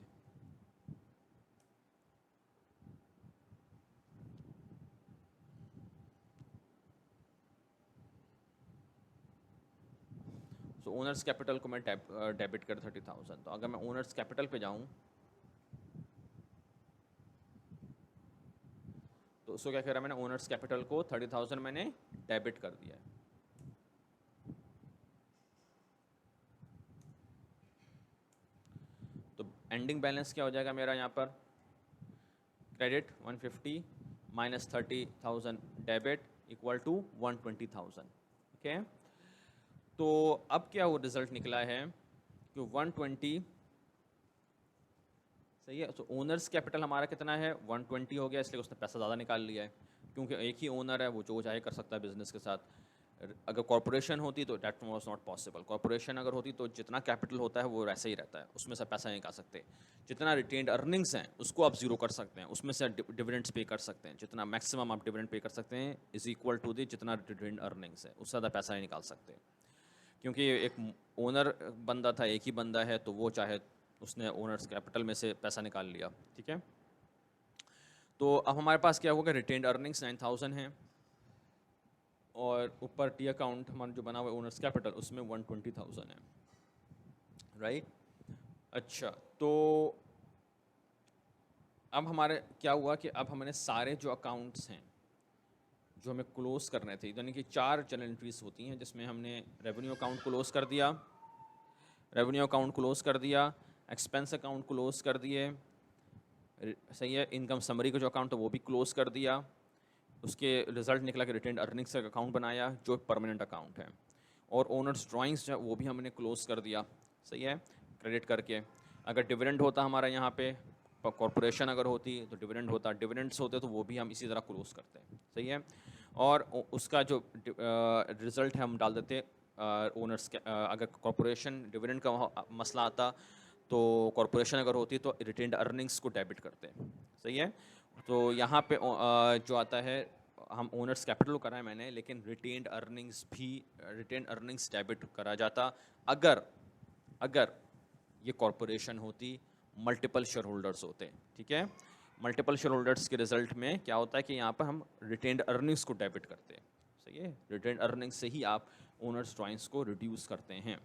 सो ओनर्स कैपिटल को मैं डेबिट कर 30,000, तो अगर मैं ओनर्स कैपिटल पे जाऊं तो उसको क्या कह रहा है, मैंने ओनर्स कैपिटल को 30,000 मैंने डेबिट कर दिया है। तो एंडिंग बैलेंस क्या हो जाएगा मेरा यहाँ पर, credit 150 minus 30,000 debit equal to 120,000। Okay, तो अब क्या वो रिज़ल्ट निकला है कि 120, सही है। तो ओनर्स कैपिटल हमारा कितना है, 120 हो गया, इसलिए उसने पैसा ज़्यादा निकाल लिया है, क्योंकि एक ही ओनर है, वो जो चाहे कर सकता है बिजनेस के साथ। अगर कॉरपोरेशन होती तो that was not possible. Corporation अगर होती तो जितना कैपिटल होता है वो वैसे ही रहता है, उसमें से पैसा नहीं निकाल सकते। जितना रिटेन्ड अर्निंग्स हैं उसको आप जीरो कर सकते हैं, उसमें से डिविडेंड्स पे कर सकते हैं। जितना मैक्सिमम आप डिविडेंड पे कर सकते हैं इज इक्वल टू द जितना रिटेन्ड अर्निंग्स है, उससे ज़्यादा पैसा नहीं निकाल सकते। क्योंकि एक ओनर बंदा था, एक ही बंदा है, तो वो चाहे उसने ओनर्स कैपिटल में से पैसा निकाल लिया, ठीक है। तो अब हमारे पास क्या होगा, रिटेन्ड अर्निंग्स 9000 हैं और ऊपर टी अकाउंट हमारा जो बना हुआ है ओनर्स कैपिटल उसमें 120,000 है, राइट। अच्छा, तो अब हमारे क्या हुआ कि अब हमने सारे जो अकाउंट्स हैं जो हमें क्लोज करने थे, यानी कि 4 जनरल एंट्रीज होती हैं जिसमें हमने रेवेन्यू अकाउंट क्लोज कर दिया, एक्सपेंस अकाउंट क्लोज कर दिए, सही है, इनकम समरी का जो अकाउंट है वो भी क्लोज कर दिया। उसके रिजल्ट निकला कि रिटेन्ड अर्निंग्स का अकाउंट बनाया जो परमानेंट अकाउंट है, और ओनर्स ड्राइंग्स जो है वो भी हमने क्लोज कर दिया, सही है, क्रेडिट करके। अगर डिविडेंड होता हमारा यहाँ पे, कॉरपोरेशन अगर होती तो डिविडेंड होता, डिविडेंड्स होते तो वो भी हम इसी तरह क्लोज करते हैं, सही है। और उसका जो रिज़ल्ट है हम डाल देते ओनर्स के। अगर कॉरपोरेशन डिविडेंड का मसला आता तो कॉरपोरेशन अगर होती तो रिटेन्ड अर्निंग्स को डेबिट करते, सही है। तो यहाँ पे जो आता है, हम ओनर्स कैपिटल करा है मैंने, लेकिन रिटेन्ड अर्निंग्स डेबिट करा जाता अगर ये कॉरपोरेशन होती, मल्टीपल शेयर होल्डर्स होते, ठीक है। मल्टीपल शेयर होल्डर्स के रिजल्ट में क्या होता है कि यहाँ पर हम रिटेन्ड अर्निंग्स को डेबिट करते हैं, सही है। रिटेन्ड अर्निंग्स से ही आप ओनर्स ड्राइंग्स को रिड्यूस करते हैं।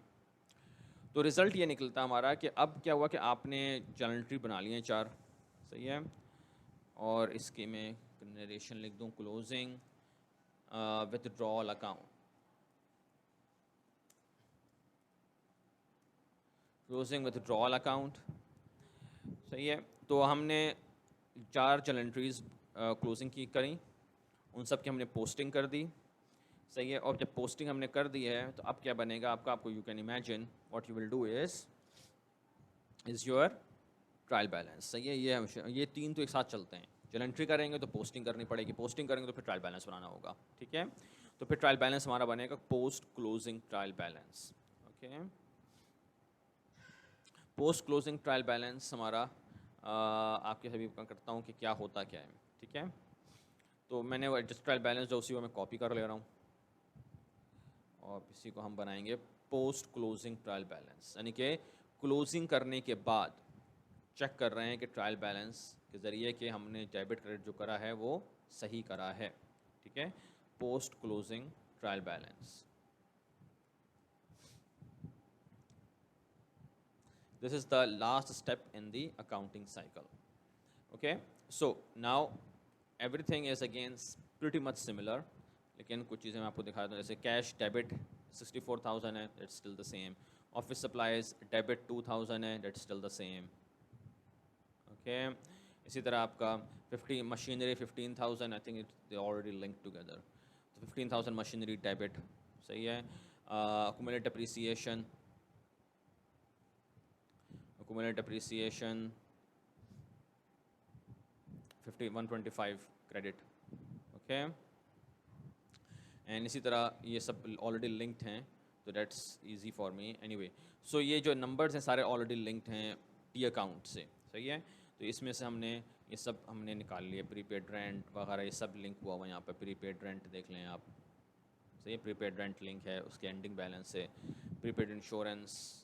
तो रिज़ल्ट ये निकलता हमारा कि अब क्या हुआ कि आपने जनरल एंट्री बना ली है 4, सही है। और इसके मैं नरेशन लिख दूँ, क्लोजिंग विथड्रॉल अकाउंट, सही है। तो हमने 4 जनरल एंट्रीज क्लोजिंग की करी, उन सब की हमने पोस्टिंग कर दी, सही है। और जब पोस्टिंग हमने कर दी है तो अब क्या बनेगा आपको you can imagine what you will do is your trial balance, सही है। ये 3 तो एक साथ चलते हैं, जनरल एंट्री करेंगे तो पोस्टिंग करनी पड़ेगी, पोस्टिंग करेंगे तो फिर ट्रायल बैलेंस बनाना होगा, ठीक है। तो फिर ट्रायल बैलेंस हमारा बनेगा post closing trial balance, okay. Post closing trial balance हमारा आपके सभी करता हूँ कि क्या होता क्या है, ठीक है। तो मैंने वो एडजस्ट ट्रायल बैलेंस जो उसी को मैं कॉपी कर ले रहा हूँ और इसी को हम बनाएंगे पोस्ट क्लोजिंग ट्रायल बैलेंस, यानी कि क्लोजिंग करने के बाद चेक कर रहे हैं कि ट्रायल बैलेंस के ज़रिए कि हमने डेबिट क्रेडिट जो करा है वो सही करा है, ठीक है। Post closing trial balance, this is the last step in the accounting cycle, okay। So now everything is again pretty much similar, लेकिन कुछ चीज़ें मैं आपको दिखा दूँ, जैसे कैश डेबिट 64,000 है, that's still the same। Office supplies debit 2,000 है, that's still the same, okay। इसी तरह आपका 50 machinery 15,000, I think they already link together, तो 15,000 मशीनरी डेबिट, सही है। accumulated depreciation 125 credit, okay. And इसी तरह ये सब ऑलरेडी लिंक्ड हैं, तो that's easy for me anyway. So ये जो नंबर्स हैं सारे ऑलरेडी लिंक्ड हैं टी अकाउंट से, सही है। तो इसमें से ये सब हमने निकाल लिए, प्रीपेड रेंट वगैरह ये सब लिंक हुआ हुआ यहाँ पर। प्रीपेड रेंट देख लें आप, सही है, प्रीपेड रेंट लिंक है, उसके एंडिंग बैलेंस से। Prepaid insurance,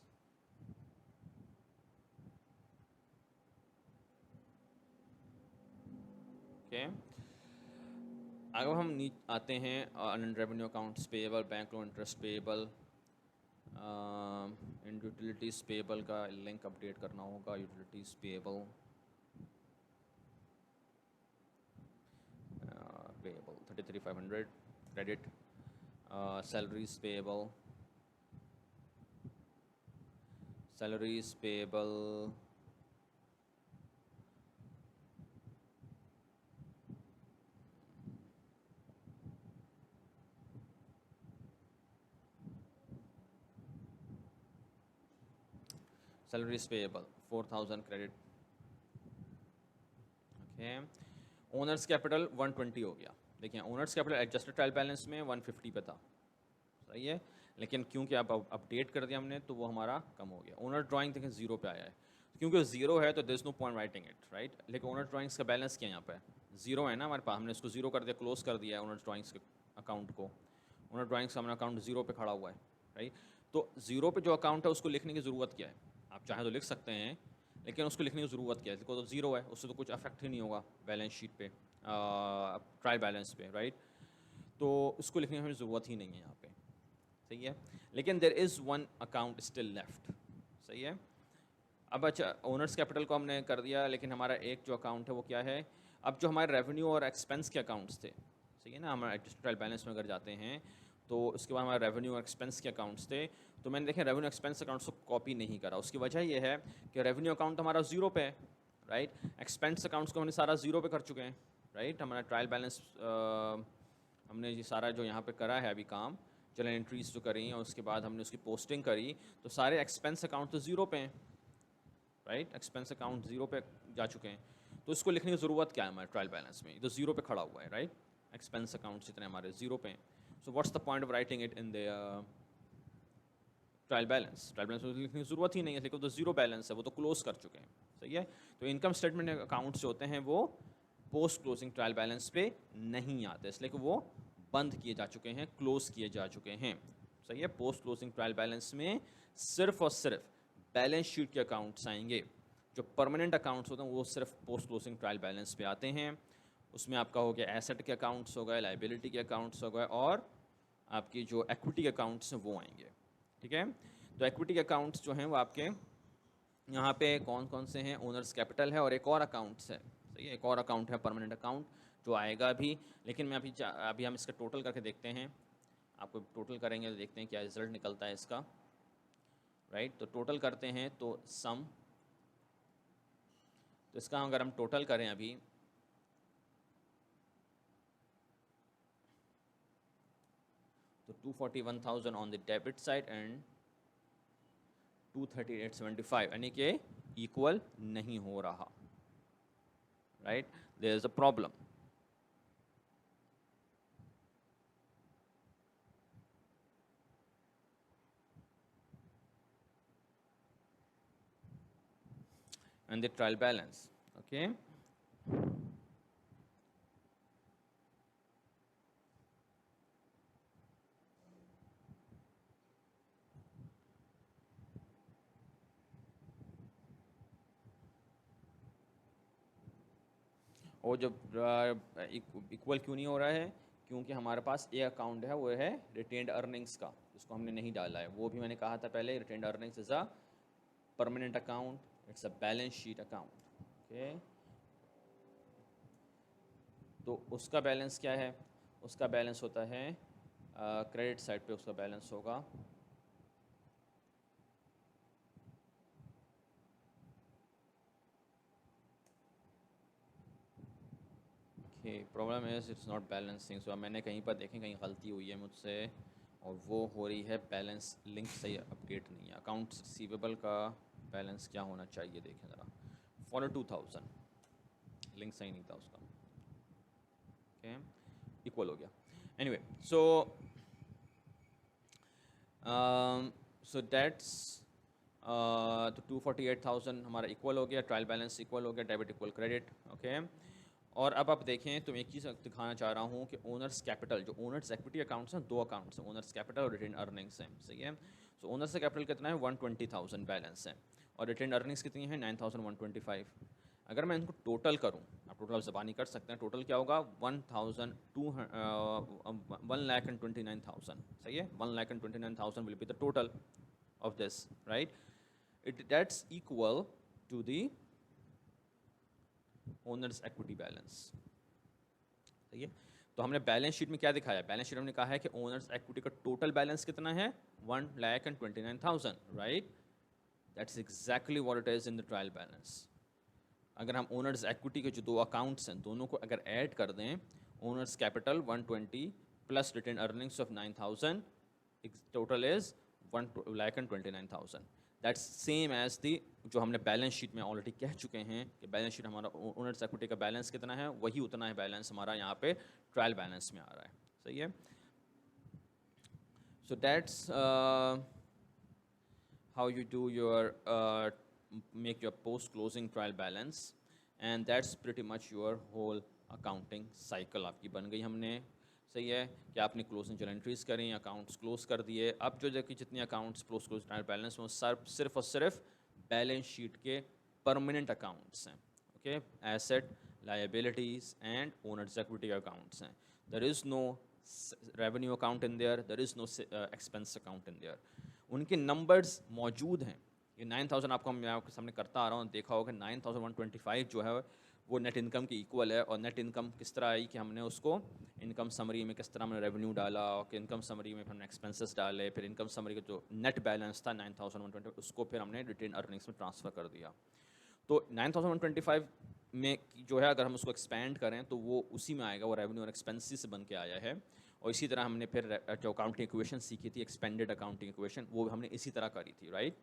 okay. अगर हम आते हैं on revenue accounts payable, bank loan interest payable, in utilities payable का लिंक अपडेट करना होगा, utilities payable 33,500 credit, salaries payable salaries payable 4,000 credit, okay. Owners capital 120 हो गया। देखिए owners capital adjusted trial balance में 150 पे था, सही है। लेकिन क्योंकि अब अपडेट कर दिया हमने तो वो हमारा कम हो गया। ओनर ड्राइंग देखें ज़ीरो पे आया है, क्योंकि ज़ीरो है तो there is no point writing it, right. लेकिन ओनर ड्राइंग्स का बैलेंस क्या है यहाँ पे, ज़ीरो है ना हमारे पास, हमने इसको ज़ीरो कर दिया, क्लोज कर दिया है ओनर ड्राइंग्स के अकाउंट को। ओनर ड्राइंग्स का हमारा अकाउंट ज़ीरो पे खड़ा हुआ है, राइट। तो ज़ीरो पे जो अकाउंट है उसको लिखने की ज़रूरत क्या है, आप चाहें तो लिख सकते हैं, लेकिन उसको लिखने की ज़रूरत क्या है, देखो तो ज़ीरो है, उससे तो कुछ अफेक्ट ही नहीं होगा बैलेंस शीट पे, ट्रायल बैलेंस पे, राइट। तो उसको लिखने की हमें ज़रूरत ही नहीं है यहाँ पे, सही है। लेकिन there is one account still left, सही है। अब अच्छा, ओनर्स कैपिटल को हमने कर दिया, लेकिन हमारा एक जो अकाउंट है वो क्या है, अब जो हमारे रेवेन्यू और एक्सपेंस के अकाउंट्स थे, सही है ना, हमारा ट्रायल बैलेंस में अगर जाते हैं तो उसके बाद हमारे रेवेन्यू और एक्सपेंस के अकाउंट्स थे, तो मैंने देखें रेवेन्यू एक्सपेंस अकाउंट्स को कॉपी नहीं करा। उसकी वजह ये है कि रेवेन्यू अकाउंट हमारा ज़ीरो पे है, राइट। एक्सपेंस अकाउंट्स को हमने सारा ज़ीरो पे कर चुके हैं, राइट। हमारा ट्रायल बैलेंस हमने ये सारा जो यहाँ पे करा है अभी काम, चलें एंट्रीज जो करी और उसके बाद हमने उसकी पोस्टिंग करी, तो सारे एक्सपेंस अकाउंट तो ज़ीरो पे हैं, राइट। एक्सपेंस अकाउंट ज़ीरो पे जा चुके हैं, तो इसको लिखने की ज़रूरत क्या है हमारे ट्रायल बैलेंस में, तो ज़ीरो पे खड़ा हुआ है, राइट। एक्सपेंस अकाउंट जितने हमारे ज़ीरो पे हैं, so what's the point of writing it in the trial balance. Trial balance में लिखने की ज़रूरत ही नहीं है, लेकिन तो ज़ीरो बैलेंस है, वो तो क्लोज कर चुके हैं, सही है। तो इनकम स्टेटमेंट अकाउंट्स जो होते हैं वो पोस्ट क्लोजिंग ट्रायल बैलेंस पे नहीं आते, इसलिए कि वो बंद किए जा चुके हैं, क्लोज किए जा चुके हैं, सही है। पोस्ट क्लोजिंग ट्रायल बैलेंस में सिर्फ और सिर्फ बैलेंस शीट के अकाउंट्स आएंगे। जो परमानेंट अकाउंट्स होते हैं वो सिर्फ पोस्ट क्लोजिंग ट्रायल बैलेंस पे आते हैं। उसमें आपका हो गया एसेट के अकाउंट्स हो गए, लाइबिलिटी के अकाउंट्स हो गए, और आपकी जो एक्विटी के अकाउंट्स हैं वो आएंगे, ठीक है। तो एक्विटी के अकाउंट्स जो हैं वो आपके यहाँ पे कौन कौन से हैं, ओनर्स कैपिटल है और एक और अकाउंट्स है, सही है, एक और अकाउंट है परमानेंट अकाउंट जो आएगा अभी। लेकिन मैं अभी हम इसका टोटल करके देखते हैं, आपको टोटल करेंगे तो देखते हैं क्या रिजल्ट निकलता है इसका, राइट। तो टोटल करते हैं तो सम, तो इसका अगर हम टोटल करें अभी, तो 241,000 on the debit side and 238,75, यानी कि इक्वल नहीं हो रहा, right. There is a problem. And the trial balance, okay. और जब इक्वल क्यों नहीं हो रहा है, क्योंकि हमारे पास एक अकाउंट है, वो है रिटेन्ड अर्निंग्स का, जिसको हमने नहीं डाला है। वो भी मैंने कहा था पहले, retained earnings is a permanent account, it's a balance sheet account, okay. तो उसका बैलेंस क्या है, उसका बैलेंस होता है क्रेडिट साइड पे उसका बैलेंस होगा, okay. Problem is it's not balancing, so मैंने कहीं पर देखें कहीं गलती हुई है मुझसे, और वो हो रही है बैलेंस लिंक सही अपडेट नहीं है। अकाउंट्स रिसीवेबल का बैलेंस क्या होना चाहिए देखें ज़रा, 42,000, लिंक सही नहीं था उसका, ओके। इक्वल हो गया, एनीवे। सो दैट्स तो 248,000 हमारा इक्वल हो गया, ट्रायल बैलेंस इक्वल हो गया, डेबिट इक्वल क्रेडिट, ओके। और अब आप देखें तो मैं एक चीज़ दिखाना चाह रहा हूँ कि ओनर्स कैपिटल, जो ओनर्स एक्विटी अकाउंट्स हैं, दो अकाउंट्स हैं, ओनर्स कैपिटल और रिटेन अर्निंग्स हैं, सही है। सो ओनर्स कैपिटल कितना है, 120,000 बैलेंस है, और रिटेन अर्निंग्स कितनी है, 9,125। अगर मैं इनको टोटल करूँ, आप टोटल ज़बानी कर सकते हैं, टोटल क्या होगा, 1,29,000, सही है। 1,29,000 will be the total of this, right. That's equal to the owner's equity balance, सही है। तो हमने बैलेंस शीट में क्या दिखाया, बैलेंस शीट में हमने कहा है कि ओनर्स एक्विटी का टोटल बैलेंस कितना है, 1,29,000, right. That's exactly what it is in the trial balance. अगर हम ओनर्स एक्विटी के जो दो अकाउंट्स हैं दोनों को अगर ऐड कर दें, owners capital 120 plus retain earnings of 9,000, total is 1,29,000। That's same as the जो हमने बैलेंस शीट में ऑलरेडी कह चुके हैं कि बैलेंस शीट हमारा ओनर्स एक्विटी का बैलेंस कितना है, वही उतना है बैलेंस हमारा यहाँ पे ट्रायल बैलेंस में आ रहा है, सही है। So that's how you do your make your post closing trial balance, and that's pretty much your whole accounting cycle आपकी बन गई। हमने सही है कि आपने क्लोजिंग जर्नल एंट्रीज करें, अकाउंट्स क्लोज कर दिए। अब जो जबकि जितने accounts post close trial balance वो सिर्फ और सिर्फ बैलेंस शीट के परमानेंट अकाउंट्स हैं। Okay, asset, liabilities and owners equity accounts हैं। There is no revenue account in there, there is no expense account in there. उनके नंबर्स मौजूद हैं। ये 9000 आपको मैं आपके सामने करता आ रहा हूँ, देखा होगा 9125 जो है वो नेट इनकम के इक्वल है। और नेट इनकम किस तरह आई कि हमने उसको इनकम समरी में किस तरह हमने रेवेन्यू डाला, और कि इनकम समरी में हमने एक्सपेंसेस डाले, फिर इनकम समरी का जो नेट बैलेंस था 9120 उसको फिर हमने रिटेन अर्निंग्स में ट्रांसफ़र कर दिया। तो 9125 में जो है अगर हम उसको एक्सपैंड करें तो वो उसी में आएगा, वो रेवेन्यू और एक्सपेंसेस से बन के आया है। और इसी तरह हमने फिर जो अकाउंटिंग इक्वेशन सीखी थी, एक्सपेंडेड अकाउंटिंग इक्वेशन, वो हमने इसी तरह करी थी, राइट।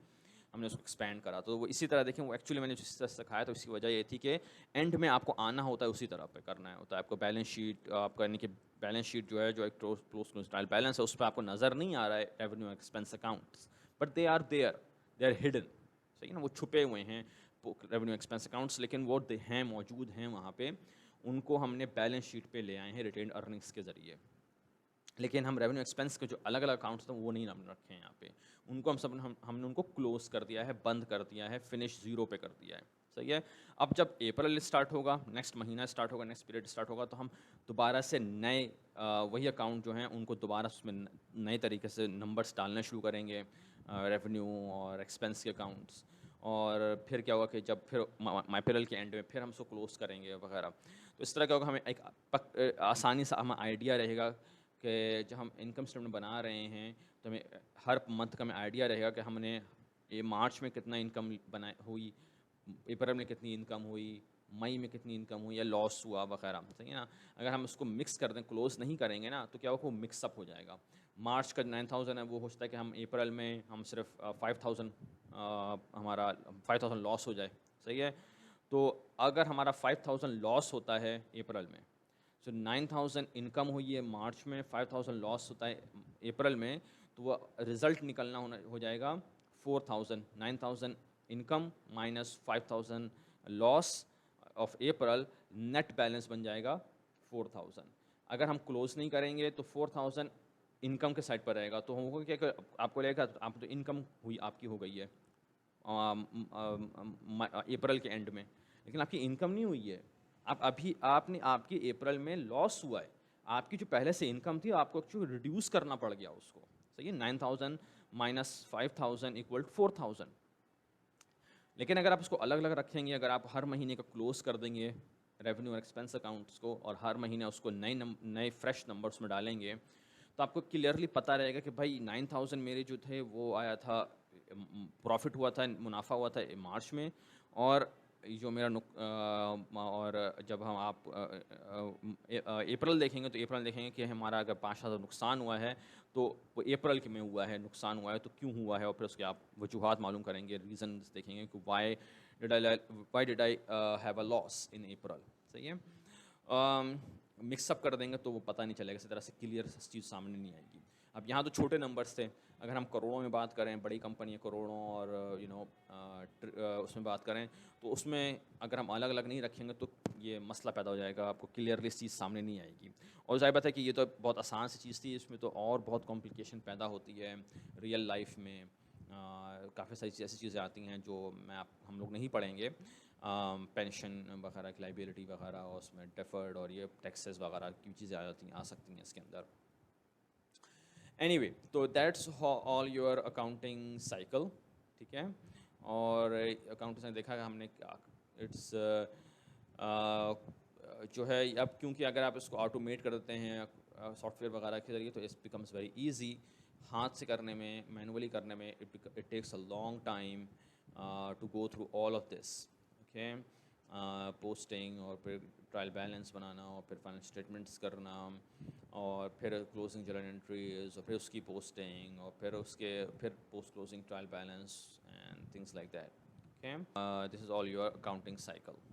हमने उसको एक्सपैंड करा तो वो इसी तरह देखें, वो एक्चुअली मैंने जिस तरह से सिखाया तो इसकी वजह ये थी कि एंड में आपको आना होता है उसी तरह पे करना है होता है। आपको बैलेंस शीट आपका यानी कि बैलेंस शीट जो है जो एक क्लोज स्टाइल बैलेंस है उस पर आपको नज़र नहीं आ रहा है revenue expense accounts, but they are hidden, सही है ना, वो छुपे हुए हैं रेवेन्यू एक्सपेंस अकाउंट्स, लेकिन वो हैं मौजूद हैं वहाँ पे। उनको हमने बैलेंस शीट पे ले आए हैं रिटेन अर्निंग्स के ज़रिए। लेकिन हम रेवेन्यू एक्सपेंस के जो अलग अलग अकाउंट्स थे वो नहीं हमने रखे हैं यहाँ पे। उनको हमने उनको क्लोज कर दिया है, बंद कर दिया है, फिनिश ज़ीरो पे कर दिया है, सही है। अब जब अप्रैल स्टार्ट होगा, नेक्स्ट महीना स्टार्ट होगा, नेक्स्ट पीरियड स्टार्ट होगा, तो हम दोबारा से नए वही अकाउंट जो हैं उनको दोबारा उसमें नए तरीके से नंबर्स डालना शुरू करेंगे, रेवेन्यू और एक्सपेंस के अकाउंट्स। और फिर क्या होगा कि जब फिर अप्रैल के एंड में फिर हम उसको क्लोज करेंगे वगैरह। तो इस तरह क्या होगा, हमें एक आसानी से हमें आइडिया रहेगा कि जब हम इनकम स्टेटमेंट बना रहे हैं तो हमें हर मंथ का हमें आइडिया रहेगा कि हमने ये मार्च में कितना इनकम बना हुई, अप्रैल में कितनी इनकम हुई, मई में कितनी इनकम हुई या लॉस हुआ वगैरह, सही है ना। अगर हम उसको मिक्स कर दें, क्लोज नहीं करेंगे ना, तो क्या होगा, वो मिक्सअप हो जाएगा। मार्च का 9000 है, वो हो सकता है कि हम अप्रैल में हम सिर्फ 5000 हमारा 5000 लॉस हो जाए, सही है। तो अगर हमारा 5000 लॉस होता है अप्रैल में, सो 9000 इनकम हुई है मार्च में, 5000 लॉस होता है अप्रैल में, तो वो रिज़ल्ट निकलना हो जाएगा 4000, 9000 income minus 5000 loss of April, net balance बन जाएगा 4000। अगर हम क्लोज नहीं करेंगे तो 4000 इनकम के साइड पर रहेगा, तो हमको क्या आपको लगेगा आप तो इनकम हुई आपकी हो गई है अप्रैल के एंड में, लेकिन आपकी इनकम नहीं हुई है। आपकी अप्रैल में लॉस हुआ है, आपकी जो पहले से इनकम थी आपको एक्चुअली रिड्यूस करना पड़ गया उसको, सही है। 9000 माइनस 5000 इक्वल 4000। लेकिन अगर आप उसको अलग अलग रखेंगे, अगर आप हर महीने का क्लोज कर देंगे रेवेन्यू और एक्सपेंस अकाउंट्स को, और हर महीने उसको नए फ्रेश नंबर्स में डालेंगे, तो आपको क्लियरली पता रहेगा कि भाई 9000 मेरे जो थे वो आया था, प्रॉफिट हुआ था, मुनाफा हुआ था मार्च में, और जो मेरा और जब हम आप अप्रैल देखेंगे तो अप्रैल देखेंगे कि हमारा अगर 5000 नुकसान हुआ है तो वो अप्रैल के में हुआ है, नुकसान हुआ है तो क्यों हुआ है, और फिर उसके आप वजूहात मालूम करेंगे, रीज़न देखेंगे कि why did I have a loss in April, सही है। मिक्सअप कर देंगे तो वो पता नहीं चलेगा, इसी तरह से क्लियर चीज़ सामने नहीं आएगी। अब यहाँ तो छोटे नंबर्स थे, अगर हम करोड़ों में बात करें, बड़ी कंपनी है करोड़ों, और उसमें बात करें तो उसमें अगर हम अलग अलग नहीं रखेंगे तो ये मसला पैदा हो जाएगा, आपको क्लियरली इस चीज़ सामने नहीं आएगी। और जाहिर बात है कि ये तो बहुत आसान सी चीज़ थी, इसमें तो और बहुत कॉम्प्लिकेशन पैदा होती है रियल लाइफ में। काफ़ी सारी ऐसी चीज़ें आती हैं जो हम लोग नहीं पढ़ेंगे, पेंशन वगैरह की लाइबिलिटी वगैरह, और उसमें डेफर्ड और ये टैक्सेस वगैरह की चीज़ें आ सकती हैं इसके अंदर। एनीवे, तो that's all your accounting cycle, ठीक है। और अकाउंटिंग से देखा हमने इट्स जो है अब, क्योंकि अगर आप इसको ऑटोमेट कर देते हैं सॉफ्टवेयर वगैरह के ज़रिए, तो इट्स बिकम्स वेरी इजी। हाथ से करने में, मैनुअली करने में it takes a long time to go through all of this, okay. Posting, और फिर ट्रायल बैलेंस बनाना, और फिर फाइनल स्टेटमेंट्स करना, और फिर क्लोजिंग जर्नल एंट्रीज, और फिर उसकी पोस्टिंग, और फिर post closing trial balance and things like that, okay. This is all your accounting cycle.